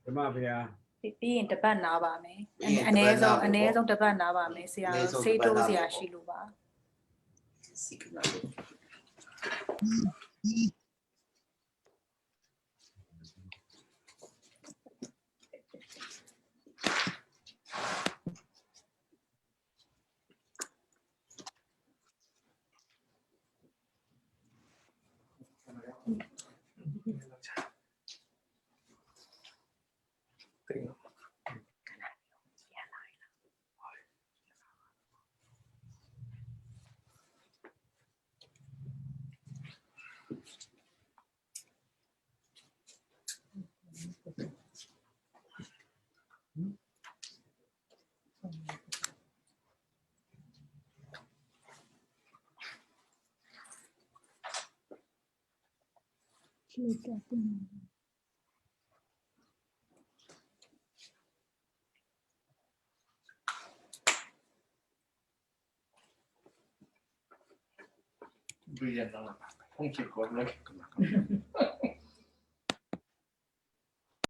ဓမ္မဗျာ ပြီးရင်တပတ်နာပါမယ်အနည်းဆုံးတပတ်နာပါမယ်ဆရာဆေးတိုးဆရာရှိလို့ပါ စိတ်ကနာလို့ Brillante, no, un chico, no.